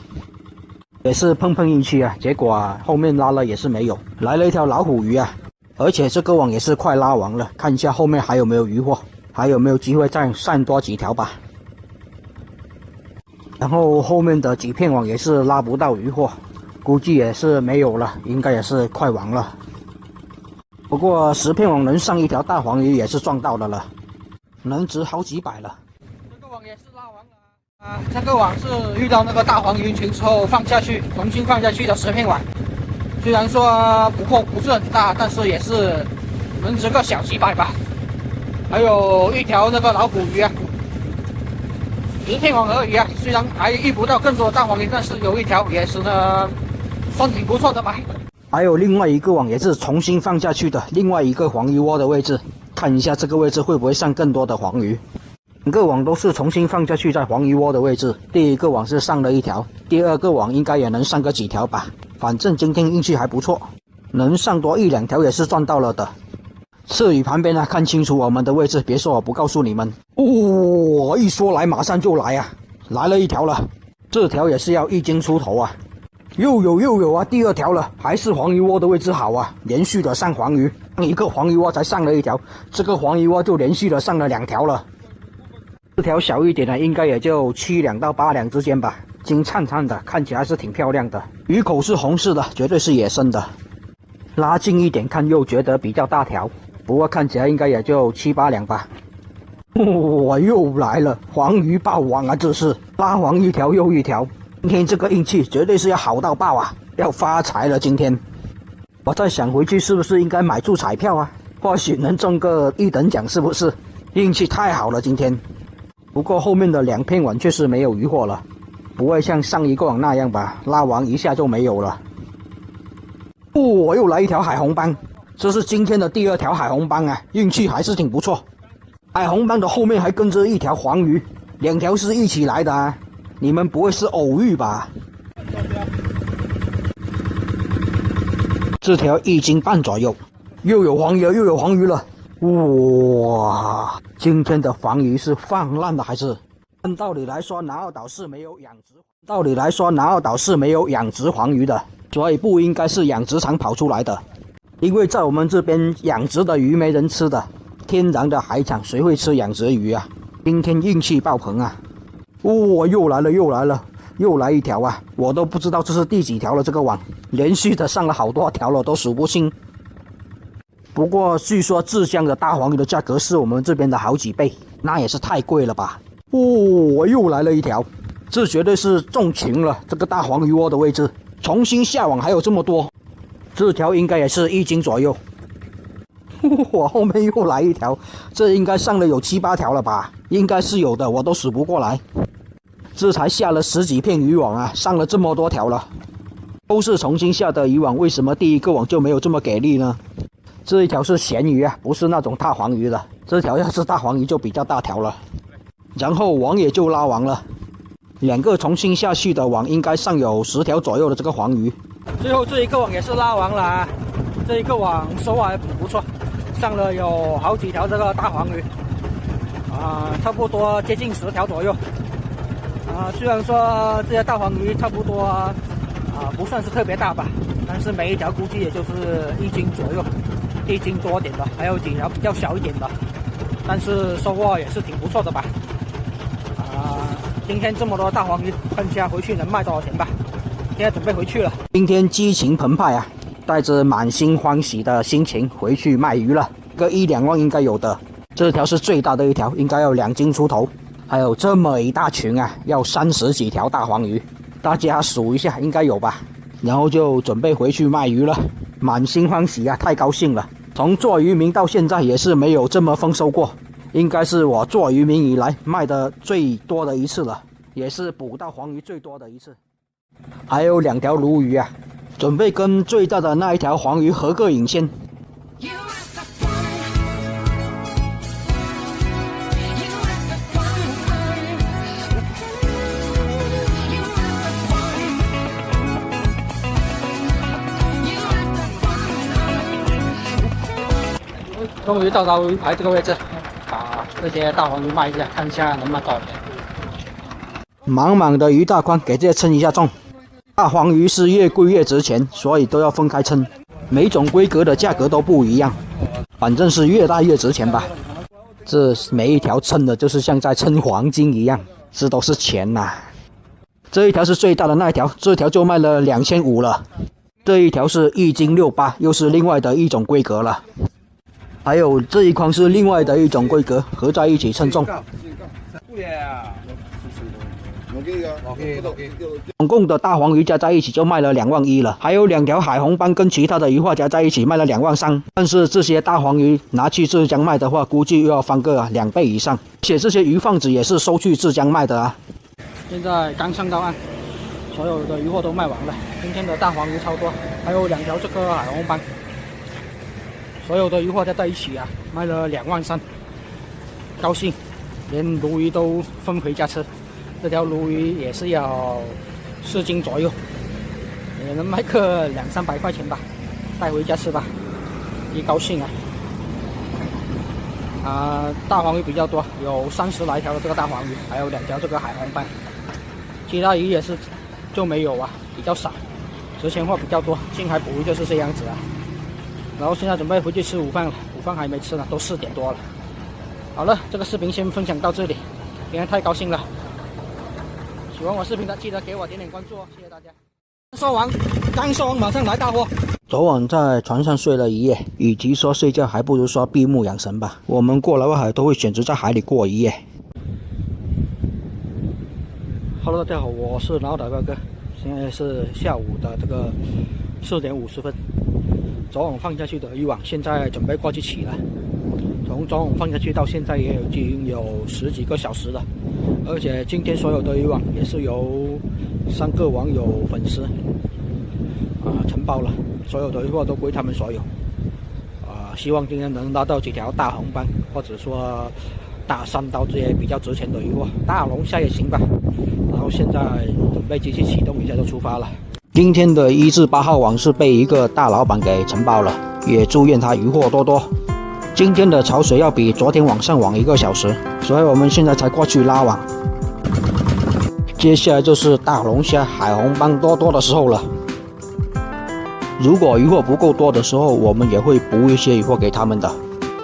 Speaker 1: 也是碰碰运气啊。结果啊，后面拉了也是没有，来了一条老虎鱼啊，而且这个网也是快拉完了，看一下后面还有没有渔获，还有没有机会再上多几条吧。然后后面的几片网也是拉不到渔获。估计也是没有了，应该也是快完了。不过10片网能上1条大黄鱼也是赚到的了，能值好几百了。
Speaker 3: 这个网也是拉完了这个网是遇到那个大黄鱼群之后放下去，重新放下去的10片网。虽然说捕获不是很大，但是也是能值个小几百吧。还有1条那个老虎鱼啊，1片网而已啊。虽然还遇不到更多的大黄鱼，但是有1条也是呢。算挺不错的吧。
Speaker 1: 还有另外1个网也是重新放下去的，另外1个黄鱼窝的位置，看一下这个位置会不会上更多的黄鱼。2个网都是重新放下去在黄鱼窝的位置，第1个网是上了1条，第2个网应该也能上个几条吧。反正今天运气还不错，能上多1、2条也是赚到了的。刺鱼旁边啊，看清楚我们的位置，别说我不告诉你们。一说来马上就来啊，来了1条了，这条也是要1斤出头啊。又有啊，第2条了，还是黄鱼窝的位置好啊，连续的上黄鱼，一个黄鱼窝才上了1条，这个黄鱼窝就连续的上了2条了。这条小一点的应该也就7两到8两之间吧，金灿灿的，看起来是挺漂亮的。鱼口是红色的，绝对是野生的。拉近一点看又觉得比较大条，不过看起来应该也就7、8两吧。哇，又来了，黄鱼爆网啊！这是拉黄一条又一条，今天这个运气绝对是要好到爆啊，要发财了今天。我在想回去是不是应该买注彩票啊，或许能中个1等奖，是不是？运气太好了今天。不过后面的2片网确实没有渔获了，不会像上一个网那样吧，拉网一下就没有了。哦，又来一条海红斑，这是今天的第2条海红斑啊，运气还是挺不错。海红斑的后面还跟着一条黄鱼，2条是一起来的啊，你们不会是偶遇吧？这条1斤半左右，又有黄鱼又有黄鱼了。哇，今天的黄鱼是放烂的还是？按道理来说，南澳岛是没有养殖黄鱼的，所以不应该是养殖场跑出来的。因为在我们这边养殖的鱼没人吃的，天然的海产谁会吃养殖鱼啊？今天运气爆棚啊！哇，又来了，又来一条啊！我都不知道这是第几条了，这个网连续的上了好多条了，都数不清。不过据说浙江的大黄鱼的价格是我们这边的好几倍，那也是太贵了吧？哦，又来了一条，这绝对是中群了，这个大黄鱼窝的位置，重新下网还有这么多，这条应该也是1斤左右。我后面又来一条，这应该上了有7、8条了吧？应该是有的，我都数不过来。这才下了10几片渔网啊，上了这么多条了，都是重新下的渔网，为什么第一个网就没有这么给力呢？这一条是咸鱼啊，不是那种大黄鱼的。这条要是大黄鱼就比较大条了。然后网也就拉完了，2个重新下去的网应该上有10条左右的这个黄鱼。
Speaker 3: 最后这一个网也是拉完了啊，这一个网收获还不错，上了有好几条这个大黄鱼，差不多接近10条左右。虽然说这些大黄鱼差不多不算是特别大吧，但是每一条估计也就是1斤左右，1斤多点的，还有几条比较小一点的，但是收获也是挺不错的吧。今天这么多大黄鱼，看一下回去能卖多少钱吧。现在准备回去了。
Speaker 1: 今天激情澎湃啊，带着满心欢喜的心情回去卖鱼了，个1、2万应该有的。这条是最大的一条，应该要2斤出头。还有这么一大群啊，要30几条大黄鱼，大家数一下应该有吧。然后就准备回去卖鱼了，满心欢喜啊，太高兴了。从做渔民到现在也是没有这么丰收过，应该是我做渔民以来卖的最多的一次了，也是捕到黄鱼最多的一次。还有2条鲈鱼啊，准备跟最大的那一条黄鱼合个影先。
Speaker 3: 终于到达鱼排这个位置，把这些大黄鱼卖一下，看一下能卖多少钱。
Speaker 1: 满满的鱼大筐，给这些称一下重。大黄鱼是越贵越值钱，所以都要分开称，每种规格的价格都不一样，反正是越大越值钱吧。这每一条称的就是像在称黄金一样，这都是钱呐。这一条是最大的那一条，这条就卖了2500了。这一条是1斤68，又是另外的一种规格了。还有这一筐是另外的一种规格，合在一起称重。总共的大黄鱼加在一起就卖了2万1了，还有2条海红斑跟其他的鱼货加在一起卖了2万3。但是这些大黄鱼拿去浙江卖的话，估计又要翻个2倍以上。而且这些鱼贩子也是收去浙江卖的啊。
Speaker 3: 现在刚上到岸，所有的鱼货都卖完了。今天的大黄鱼超多，还有2条这个海红斑。所有的鱼货加在一起啊，卖了2万3，高兴，连鲈鱼都分回家吃。这条鲈鱼也是要4斤左右，也能卖个200-300块钱吧，带回家吃吧，一高兴啊！大黄鱼比较多，有30来条的这个大黄鱼，还有2条这个海红斑，其他鱼也是就没有啊，比较少，值钱货比较多。近海捕鱼就是这样子啊。然后现在准备回去吃午饭了，午饭还没吃呢，都4点多了。好了，这个视频先分享到这里，今天太高兴了！喜欢我视频的记得给我点点关注哦，谢谢大家。刚说完马上来大货。
Speaker 1: 昨晚在船上睡了一夜，与其说睡觉，还不如说闭目养神吧。我们过来外海都会选择在海里过一夜。Hello， 大家好，我是老大表哥，现在是下午的这个4点50分。昨晚放下去的渔网，现在准备过去起了。从昨晚放下去到现在也已经有10几个小时了，而且今天所有的渔网也是由3个网友粉丝承包了，所有的渔获都归他们所有。希望今天能拉到几条大红斑，或者说大三刀这些比较值钱的渔获，大龙虾也行吧。然后现在准备机器启动一下就出发了。今天的1至8号网是被一个大老板给承包了，也祝愿他渔获多多。今天的潮水要比昨天晚上晚1个小时，所以我们现在才过去拉网。接下来就是大龙虾、海红斑多的时候了。如果渔获不够多的时候，我们也会补一些渔获给他们的。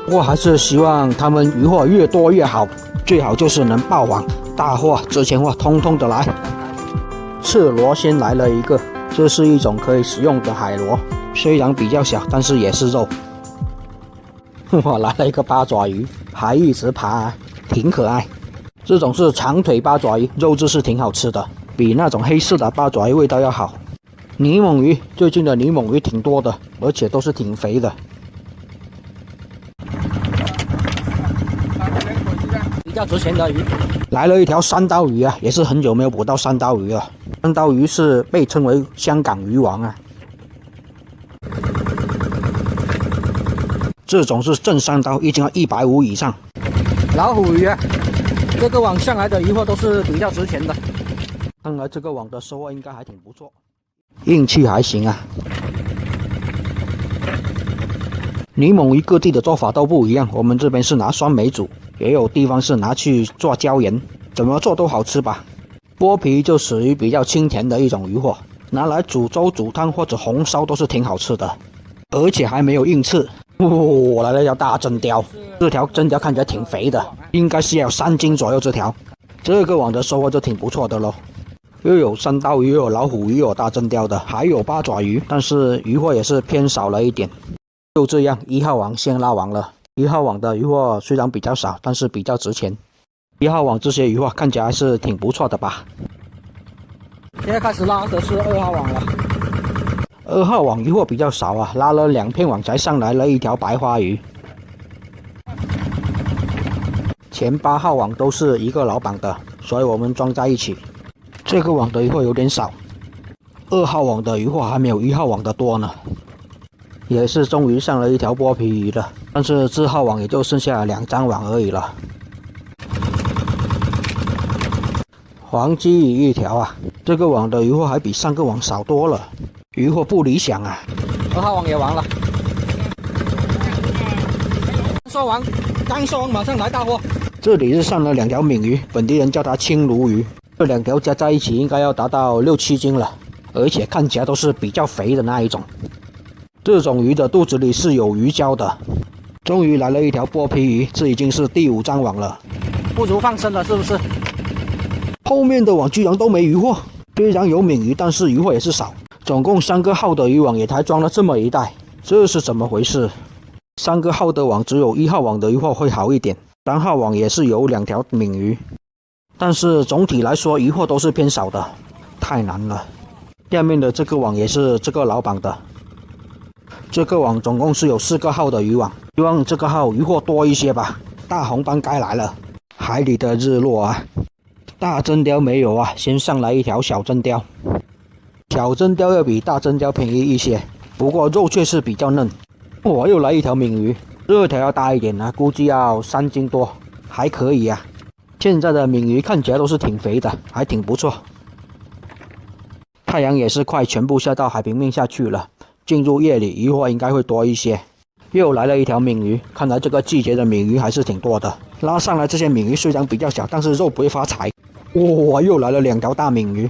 Speaker 1: 不过还是希望他们渔获越多越好，最好就是能爆网，大货、值钱货通通的来。赤螺先来了一个，这是一种可以食用的海螺，虽然比较小，但是也是肉。哇，来了一个八爪鱼，还一直爬，挺可爱。这种是长腿八爪鱼，肉质是挺好吃的，比那种黑色的八爪鱼味道要好。泥猛鱼，最近的泥猛鱼挺多的，而且都是挺肥的。比较值钱的鱼，来了一条三刀鱼啊，也是很久没有捕到三刀鱼了。三刀鱼是被称为香港鱼王啊。这种是正三刀，一斤要150以上。老虎鱼啊，这个网上来的渔获都是比较值钱的，看来这个网的收获应该还挺不错，运气还行啊。泥猛鱼各地的做法都不一样，我们这边是拿酸梅煮，也有地方是拿去做椒盐，怎么做都好吃吧。剥皮就属于比较清甜的一种鱼货，拿来煮粥、煮汤或者红烧都是挺好吃的，而且还没有硬刺。我来了一条大真鲷，这条真鲷看起来挺肥的，应该是要3斤左右。这个网的收获就挺不错的咯，又有三刀鱼，又有老虎鱼，又有大真鲷的，还有八爪鱼，但是鱼货也是偏少了一点。就这样，1号网先拉完了。1号网的鱼货虽然比较少，但是比较值钱。1号网这些鱼货看起来是挺不错的吧。现在开始拉的是2号网了。2号网渔获比较少啊，拉了2片网才上来了一条白花鱼。前8号网都是一个老板的，所以我们装在一起。这个网的渔获有点少，2号网的渔获还没有1号网的多呢。也是终于上了一条剥皮鱼了，但是4号网也就剩下2张网而已了。黄鲫鱼一条啊，这个网的渔获还比上个网少多了。渔获不理想啊。2号网也完了。刚说完马上来大货。这里是上了2条闽鱼，本地人叫它青鲈鱼，这2条加在一起应该要达到6、7斤了，而且看起来都是比较肥的那一种。这种鱼的肚子里是有鱼胶的。终于来了一条剥皮鱼，这已经是第5张网了，不如放生了是不是？后面的网居然都没渔获，虽然有闽鱼，但是渔获也是少。总共3个号的渔网也才装了这么一袋，这是怎么回事？3个号的网只有1号网的渔获会好一点，3号网也是有2条闽鱼，但是总体来说渔获都是偏少的，太难了。下面的这个网也是这个老板的，这个网总共是有4个号的渔网，希望这个号渔获多一些吧。大红斑该来了，海里的日落啊。大真鲷没有啊，先上来一条小真鲷。小真鲷要比大真鲷便宜一些，不过肉却是比较嫩。我又来一条闽鱼，这条要大一点啊，估计要3斤多，还可以啊。现在的闽鱼看起来都是挺肥的，还挺不错。太阳也是快全部下到海平面下去了，进入夜里渔获应该会多一些。又来了一条闽鱼，看来这个季节的闽鱼还是挺多的。拉上来这些闽鱼虽然比较小，但是肉不会发财。哇，又来了2条大闽鱼，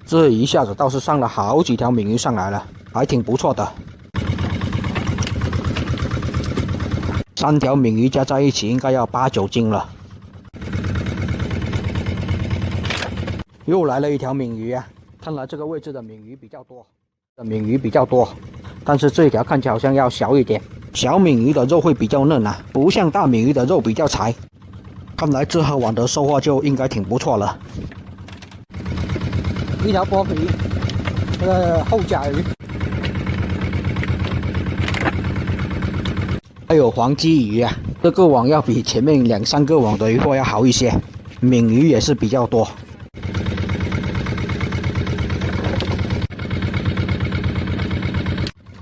Speaker 1: 这一下子倒是上了好几条闽鱼上来了，还挺不错的。3条闽鱼加在一起应该要8、9斤了。又来了一条闽鱼啊！看来这个位置的闽鱼比较多，但是这一条看起来好像要小一点。小闽鱼的肉会比较嫩啊，不像大闽鱼的肉比较柴。看来这号网的收获就应该挺不错了。
Speaker 3: 一条剥皮，这个后甲鱼，
Speaker 1: 还有黄鲫鱼啊，这个网要比前面2、3个网的鱼货要好一些，闽鱼也是比较多。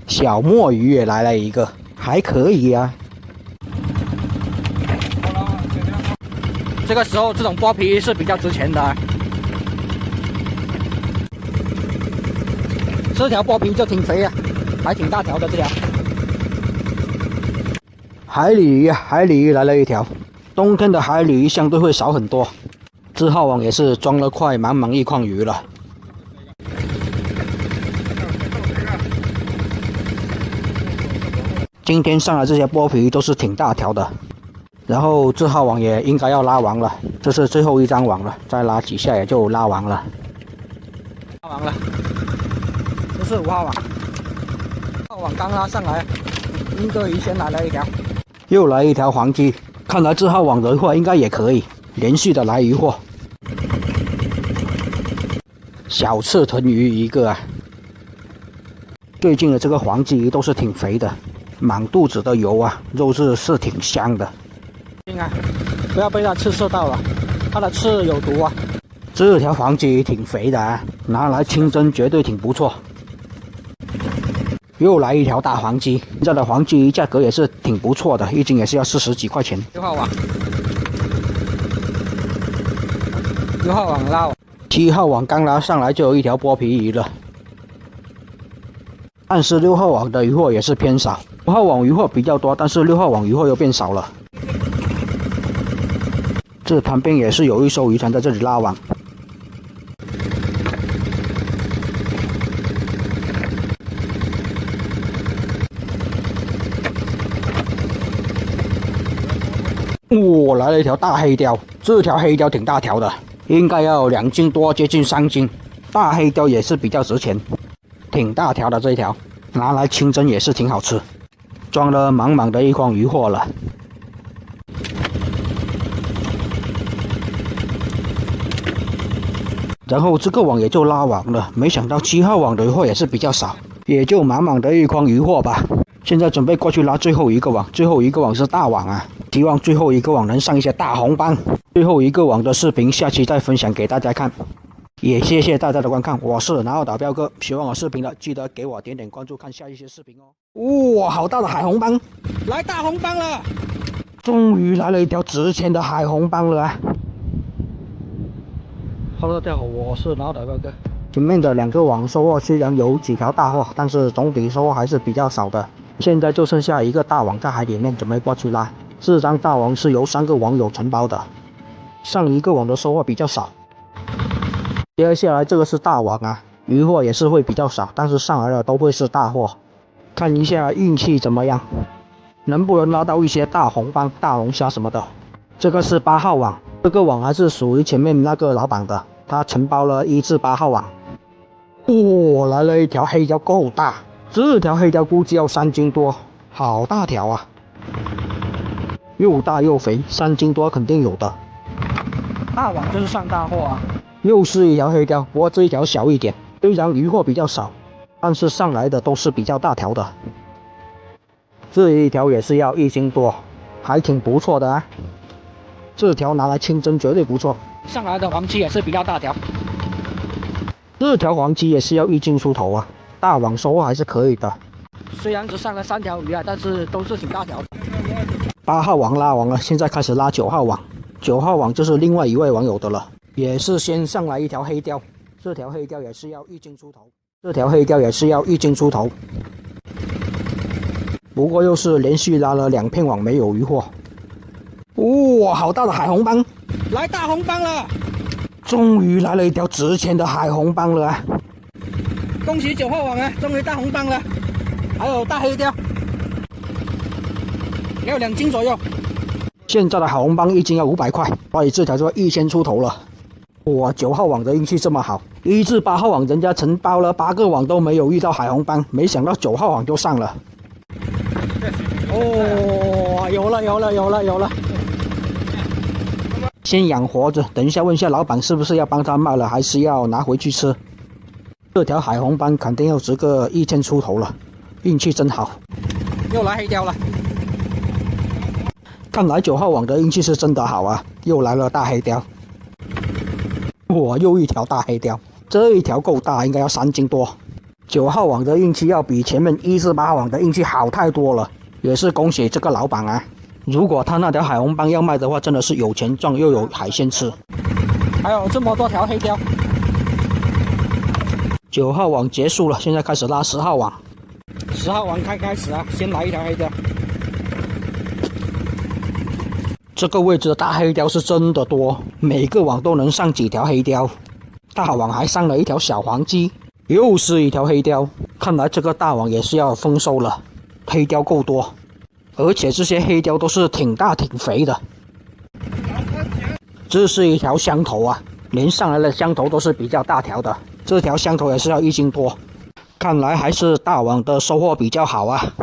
Speaker 1: 小墨鱼也来了一个，还可以啊。
Speaker 3: 这个时候这种剥皮是比较值钱的。这条剥皮就挺肥啊，还挺大条的这条。
Speaker 1: 海鲤鱼啊，海鲤鱼来了一条。冬天的海鲤鱼相对会少很多。这号网也是装了快满满一筐鱼了。今天上来这些剥皮都是挺大条的，然后这号网也应该要拉完了，这是最后一张网了，再拉几下也就拉完了。
Speaker 3: 拉完了，这是5号网，号网刚拉上来，英哥鱼先来了一条，
Speaker 1: 又来一条黄鲫，看来这号网的话应该也可以连续的来鱼货。小刺豚鱼一个啊，最近的这个黄鲫鱼都是挺肥的。满肚子的油啊，肉质是挺香的。
Speaker 3: 不要被它刺射到了，它的刺有毒啊。
Speaker 1: 这条黄鲫挺肥的啊，拿来清蒸绝对挺不错。又来一条大黄鲫，现在的黄鲫价格也是挺不错的，一斤也是要40几块钱。
Speaker 3: 6号网，6号网拉
Speaker 1: ，7号网刚拉上来就有一条剥皮鱼了。但是6号网的鱼货也是偏少，5号网鱼货比较多，但是6号网鱼货又变少了。这旁边也是有一艘渔船在这里拉网。哇，来了一条大黑鲷，这条黑鲷挺大条的，应该要2斤多，接近3斤。大黑鲷也是比较值钱。挺大条的这一条，拿来清蒸也是挺好吃，装了满满的一筐鱼货了。然后这个网也就拉完了，没想到7号网的鱼货也是比较少，也就满满的一筐鱼货吧。现在准备过去拉最后一个网，最后一个网是大网啊，希望最后一个网能上一些大红斑。最后一个网的视频下期再分享给大家看。也谢谢大家的观看，我是南澳岛彪哥。喜欢我视频的记得给我点点关注，看下一些视频哦。哇，好大的海红斑，
Speaker 3: 来大红斑了！
Speaker 1: 终于来了一条值钱的海红斑了啊
Speaker 3: ！Hello， 大家好，我是南澳岛彪哥。
Speaker 1: 前面的2个网收获虽然有几条大货，但是总体收获还是比较少的。现在就剩下一个大网在海里面，准备过去拉。这张大网是由3个网友承包的，上一个网的收获比较少。接下来这个是大网啊，鱼货也是会比较少，但是上来的都会是大货，看一下运气怎么样，能不能拉到一些大红斑、大龙虾什么的。这个是8号网，这个网还是属于前面那个老板的，他承包了1至8号网。哇，来了一条黑鲷，够大，这条黑鲷估计要3斤多，好大条啊，又大又肥，3斤多肯定有的。
Speaker 3: 大网就是上大货啊。
Speaker 1: 又是一条黑鲷，不过这一条小一点，虽然鱼货比较少，但是上来的都是比较大条的。这一条也是要1斤多，还挺不错的啊。这条拿来清蒸绝对不错。
Speaker 3: 上来的黄鲫也是比较大条，
Speaker 1: 这条黄鲫也是要1斤出头啊，大网收获还是可以的。
Speaker 3: 虽然只上了3条鱼啊，但是都是挺大条的。
Speaker 1: 8号网拉完了，现在开始拉9号网。9号网就是另外一位网友的了。也是先上来一条黑鲷，这条黑鲷也是要1斤出头，这条黑鲷也是要1斤出头。不过又是连续拉了2片网没有鱼货。哇，好大的海红斑，
Speaker 3: 来大红斑了！
Speaker 1: 终于来了一条值钱的海红斑了啊！
Speaker 3: 恭喜9号网啊，终于大红斑了，还有大黑鲷，要2斤左右。
Speaker 1: 现在的海红斑1斤要500块，所以这条就要1000出头了。哇，9号网的运气这么好，1至8号网人家承包了8个网都没有遇到海红帮，没想到9号网就上了。哦，有了！先养活着，等一下问一下老板是不是要帮他卖了，还是要拿回去吃。这条海红帮肯定要值个1000出头了，运气真好。
Speaker 3: 又来黑雕了。
Speaker 1: 看来9号网的运气是真的好啊，又来了大黑雕。哇，又一条大黑雕，这一条够大，应该要3斤多。9号网的运气要比前面1至8号网的运气好太多了，也是恭喜这个老板啊！如果他那条海红帮要卖的话，真的是有钱赚又有海鲜吃。
Speaker 3: 还有这么多条黑雕。
Speaker 1: 9号网结束了，现在开始拉10号网。
Speaker 3: 10号网开始啊，先来一条黑雕。
Speaker 1: 这个位置的大黑雕是真的多，每个网都能上几条黑雕。大网还上了一条小黄鸡，又是一条黑雕。看来这个大网也是要丰收了，黑雕够多，而且这些黑雕都是挺大挺肥的。这是一条香头啊，连上来的香头都是比较大条的，这条香头也是要1斤多。看来还是大网的收获比较好啊。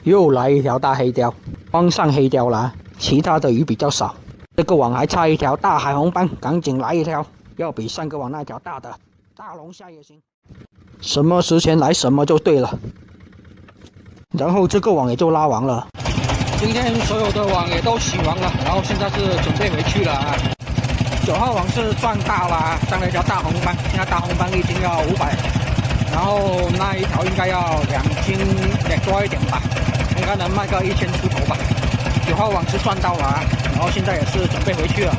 Speaker 1: 又来一条大黑雕，光上黑雕了，其他的鱼比较少。这个网还差一条大海红帮，赶紧来一条，要比上个网那条大的，大龙虾也行。什么时间来什么就对了。然后这个网也就拉完了。
Speaker 3: 今天所有的网也都洗完了，然后现在是准备回去了啊。9号网是赚大了啊，上了一条大红帮，现在大红帮1斤要500，然后那一条应该要2斤也多一点吧，应该能卖个1000出头吧。9号网是赚到了啊，然后现在也是准备回去了。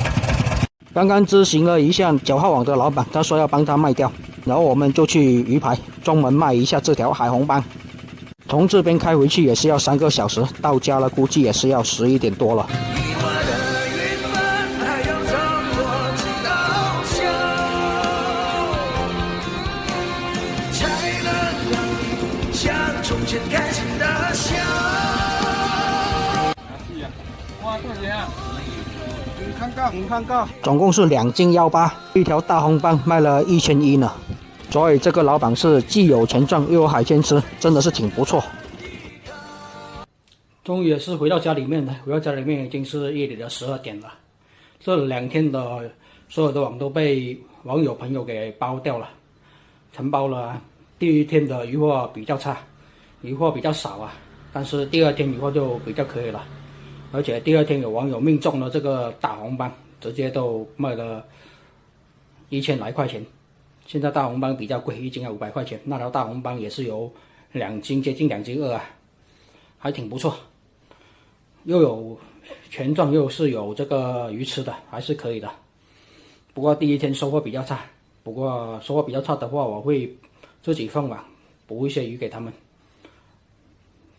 Speaker 1: 刚刚咨询了一下9号网的老板，他说要帮他卖掉，然后我们就去鱼排专门卖一下这条海红帮。从这边开回去也是要3个小时，到家了估计也是要11点多了。总共是2斤18，一条大红帮卖了1100呢。所以这个老板是既有钱赚又有海鲜吃，真的是挺不错。
Speaker 3: 终于也是回到家里面了，回到家里面已经是夜里的12点了。这2天的所有的网都被网友朋友给包掉了，承包了啊。第1天的渔获比较差，渔获比较少啊，但是第2天渔获就比较可以了。而且第2天有网友命中了这个大红帮，直接都卖了1000来块钱。现在大红帮比较贵，1斤要500块钱，那条大红帮也是有2斤，接近2斤2啊，还挺不错。又有权状，又是有这个鱼吃的，还是可以的。不过第1天收获比较差，不过收获比较差的话，我会自己放网补一些鱼给他们，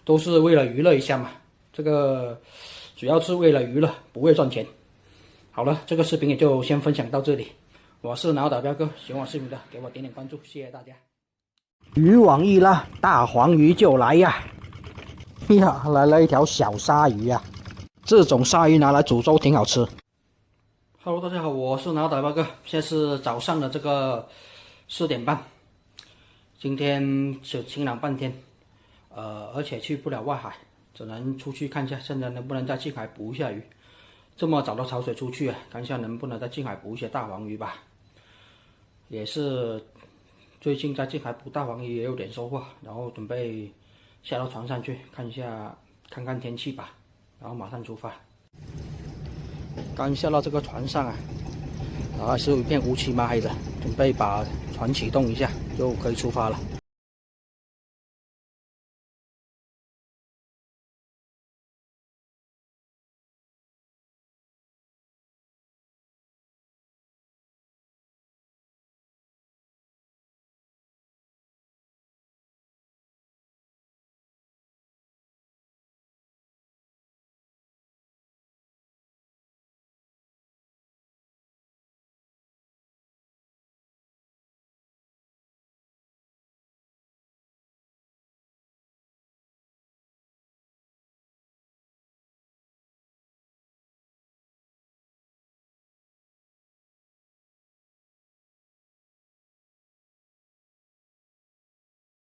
Speaker 3: 都是为了娱乐一下嘛。这个主要是为了娱乐，不为赚钱。好了，这个视频也就先分享到这里。我是脑打彪哥，喜欢我视频的给我点点关注，谢谢大家。
Speaker 1: 渔网一拉，大黄鱼就来呀！呀，来了一条小鲨鱼呀！这种鲨鱼拿来煮粥挺好吃。
Speaker 3: Hello， 大家好，我是脑打彪哥，现在是早上的这个4点半。今天就晴朗半天，而且去不了外海，只能出去看一下，现在能不能在近海捕一下鱼。这么早的潮水出去啊，看一下能不能在近海捕一些大黄鱼吧。也是最近在近海捕大黄鱼也有点收获，然后准备下到船上去看一下，看看天气吧，然后马上出发。刚下到这个船上啊，还是有一片乌漆嘛黑的，准备把船启动一下就可以出发了。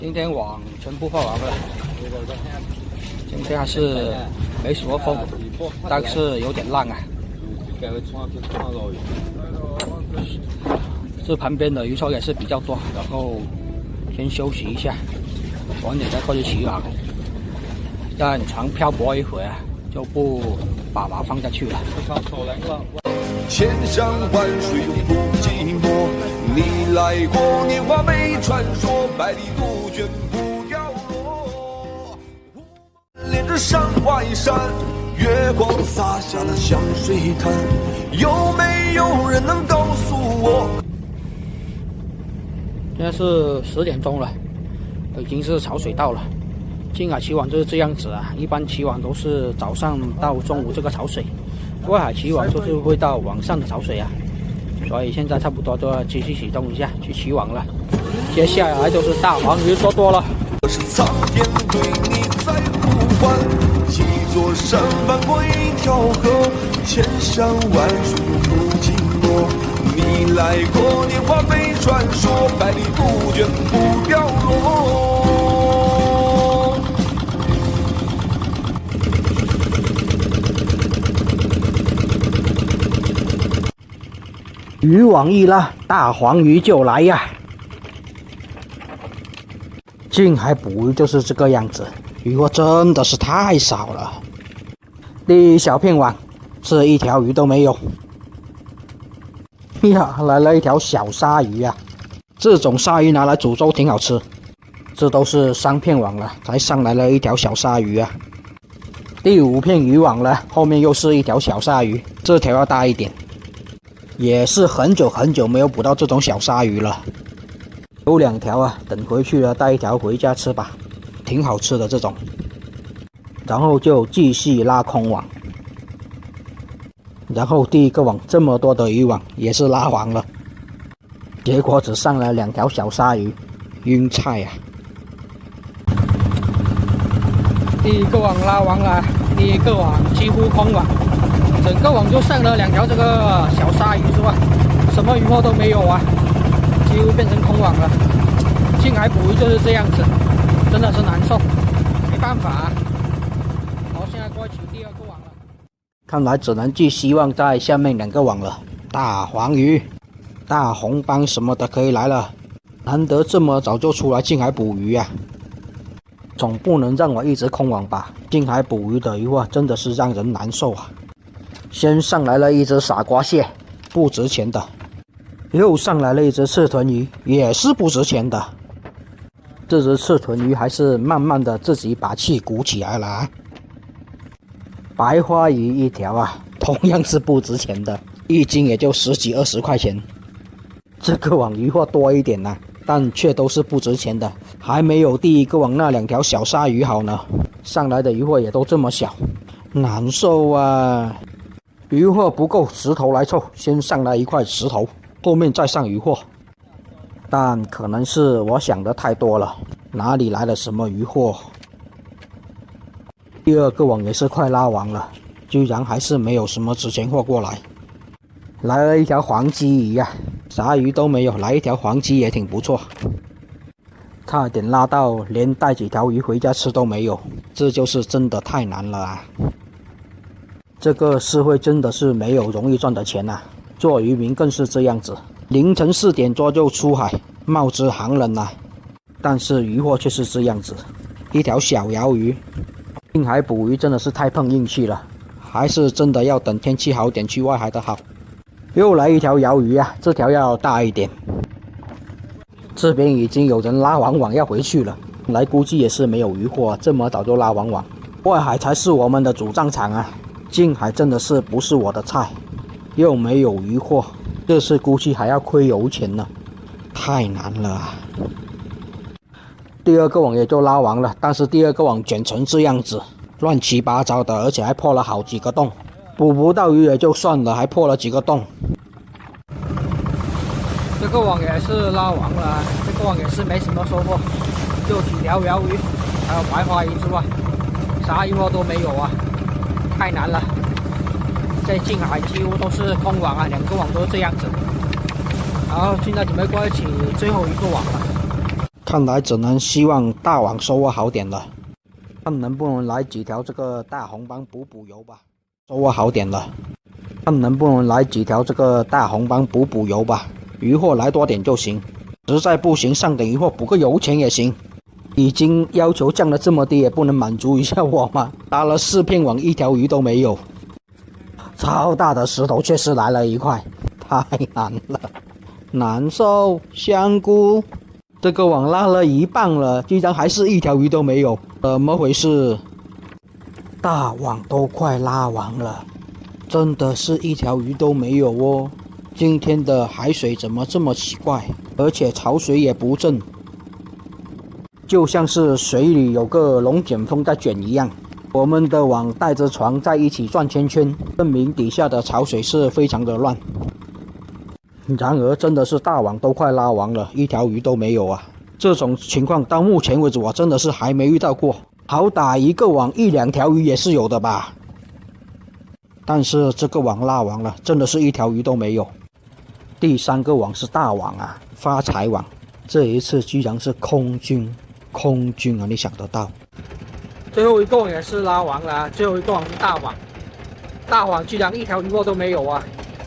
Speaker 3: 今天网全部放完了，今天还是没什么风，但是有点浪啊。这旁边的渔船也是比较多，然后先休息一下，晚点再过去起网，让船漂泊一会儿，就不把网放下去了。
Speaker 5: 千山万水永不寂寞，你来过，年华被传说，百里杜鹃不掉落。连着山外山，月光洒下了香水滩，有没有人能告诉我？
Speaker 3: 现在是10点钟了，已经是潮水到了。近海起网就是这样子啊，一般起网都是早上到中午这个潮水，外海起网就是会到晚上的潮水啊。所以现在差不多都要继续启动一下去起网了。接下来就是大黄鱼做多了。
Speaker 5: 我是苍天对你在呼唤，几座山翻过一条河，千山万水永不寂寞。你来过，年华被传说，百里杜鹃不掉落。
Speaker 1: 渔网一拉，大黄鱼就来呀！近海捕鱼就是这个样子，鱼货真的是太少了。第一小片网，这一条鱼都没有。呀，来了一条小鲨鱼啊！这种鲨鱼拿来煮粥挺好吃。这都是3片网了，才上来了一条小鲨鱼啊。第5片渔网了，后面又是一条小鲨鱼，这条要大一点。也是很久很久没有捕到这种小鲨鱼了，有2条啊，等回去了带一条回家吃吧，挺好吃的这种。然后就继续拉空网，然后第一个网这么多的渔网也是拉完了，结果只上来2条小鲨鱼，晕菜呀！
Speaker 3: 第一个网拉完了，第一个网几乎空网。整个网就上了2条这个小鲨鱼是吧？什么鱼货都没有啊，几乎变成空网了。近海捕鱼就是这样子，真的是难受，没办法啊。好，现在过去第2个网了。
Speaker 1: 看来只能寄希望在下面2个网了。大黄鱼、大红斑什么的可以来了，难得这么早就出来近海捕鱼啊！总不能让我一直空网吧？近海捕鱼的鱼货真的是让人难受啊！先上来了一只傻瓜蟹，不值钱的；又上来了一只刺豚鱼，也是不值钱的。这只刺豚鱼还是慢慢的自己把气鼓起来了啊。白花鱼一条啊，同样是不值钱的，一斤也就10几20块钱。这个网鱼货多一点啊，但却都是不值钱的，还没有第一个网那2条小鲨鱼好呢。上来的鱼货也都这么小，难受啊！鱼货不够，石头来凑，先上来一块石头，后面再上鱼货。但可能是我想的太多了，哪里来了什么鱼货？第2个网也是快拉完了，居然还是没有什么值钱货过来。来了一条黄鲫鱼啊，啥鱼都没有，来一条黄鲫也挺不错。差点拉到连带几条鱼回家吃都没有，这就是真的太难了啊！这个社会真的是没有容易赚的钱啊，做渔民更是这样子，凌晨4点多就出海，冒着寒冷啊，但是渔获却是这样子，一条小鳐鱼。近海捕鱼真的是太碰运气了，还是真的要等天气好点去外海的好。又来一条鳐鱼啊，这条要大一点。这边已经有人拉完网要回去了，来估计也是没有渔获，这么早就拉完网。外海才是我们的主战场啊，近海真的是不是我的菜，又没有渔获，这次估计还要亏油钱呢，太难了啊！第2个网也就拉完了，但是第2个网卷成这样子，乱七八糟的，而且还破了好几个洞，捕不到鱼也就算了，还破了几个洞。
Speaker 3: 这个网也是拉完了，这个网也是没什么收获，就几条鳐鱼，还有白花鱼之外，啥鱼货都没有啊，太难了。在近海几乎都是空网啊，2个网都是这样子。然后现在准备过去最后一个网了，
Speaker 1: 看来只能希望大网收获好点了，看能不能来几条这个大红帮补油吧。收获好点了，看能不能来几条这个大红帮补油吧。渔获来多点就行，实在不行上点渔获补个油钱也行。已经要求降得这么低，也不能满足一下我吗？打了4片网，1条鱼都没有。超大的石头确实来了一块，太难了，难受。香菇，这个网拉了1磅了，居然还是1条鱼都没有，怎么回事？大网都快拉完了，真的是1条鱼都没有哦。今天的海水怎么这么奇怪？而且潮水也不正，就像是水里有个龙卷风在卷一样。我们的网带着船在一起转圈圈，证明底下的潮水是非常的乱。然而真的是大网都快拉完了，1条鱼都没有啊！这种情况到目前为止我真的是还没遇到过，好打一个网1、2条鱼也是有的吧。但是这个网拉完了，真的是1条鱼都没有。第3个网是大网啊，发财网，这一次居然是空军啊！你想得到？
Speaker 3: 最后一个网也是拉完了，最后一个网是大网，大网居然1条鱼获都没有啊，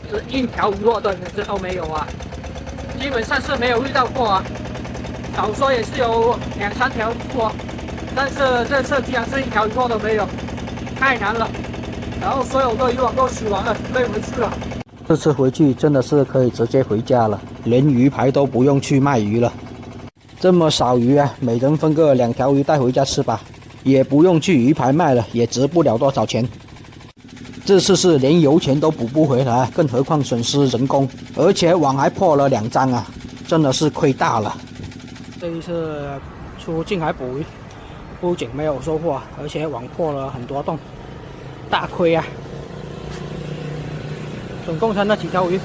Speaker 3: 是1条鱼获都没有啊，基本上是没有遇到过啊，少说也是有2、3条鱼获，但是这次居然是1条鱼获都没有，太难了。然后所有的渔网都洗完了，准备回去了。
Speaker 1: 这次回去真的是可以直接回家了，连鱼排都不用去卖鱼了。这么少鱼啊，每人分个2条鱼带回家吃吧。也不用去鱼排卖了，也值不了多少钱。这次是连油钱都补不回来，更何况损失人工，而且网还破了2张啊，真的是亏大了。
Speaker 3: 这一次出近海捕鱼，不仅没有收获，而且网破了很多洞，大亏啊！总共才那几条鱼，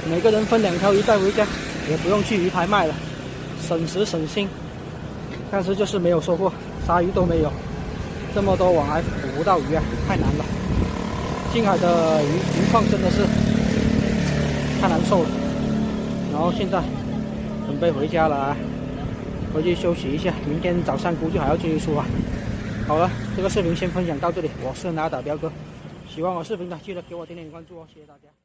Speaker 3: 每个人分2条鱼带回家，也不用去鱼排卖了，省时省心。但是就是没有收获，啥鱼都没有，这么多网还捕不到鱼啊，太难了。近海的鱼况真的是太难受了。然后现在准备回家了啊，回去休息一下，明天早上估计还要继续出啊。好了，这个视频先分享到这里，我是拿打彪哥，喜欢我视频的记得给我点点关注哦，谢谢大家。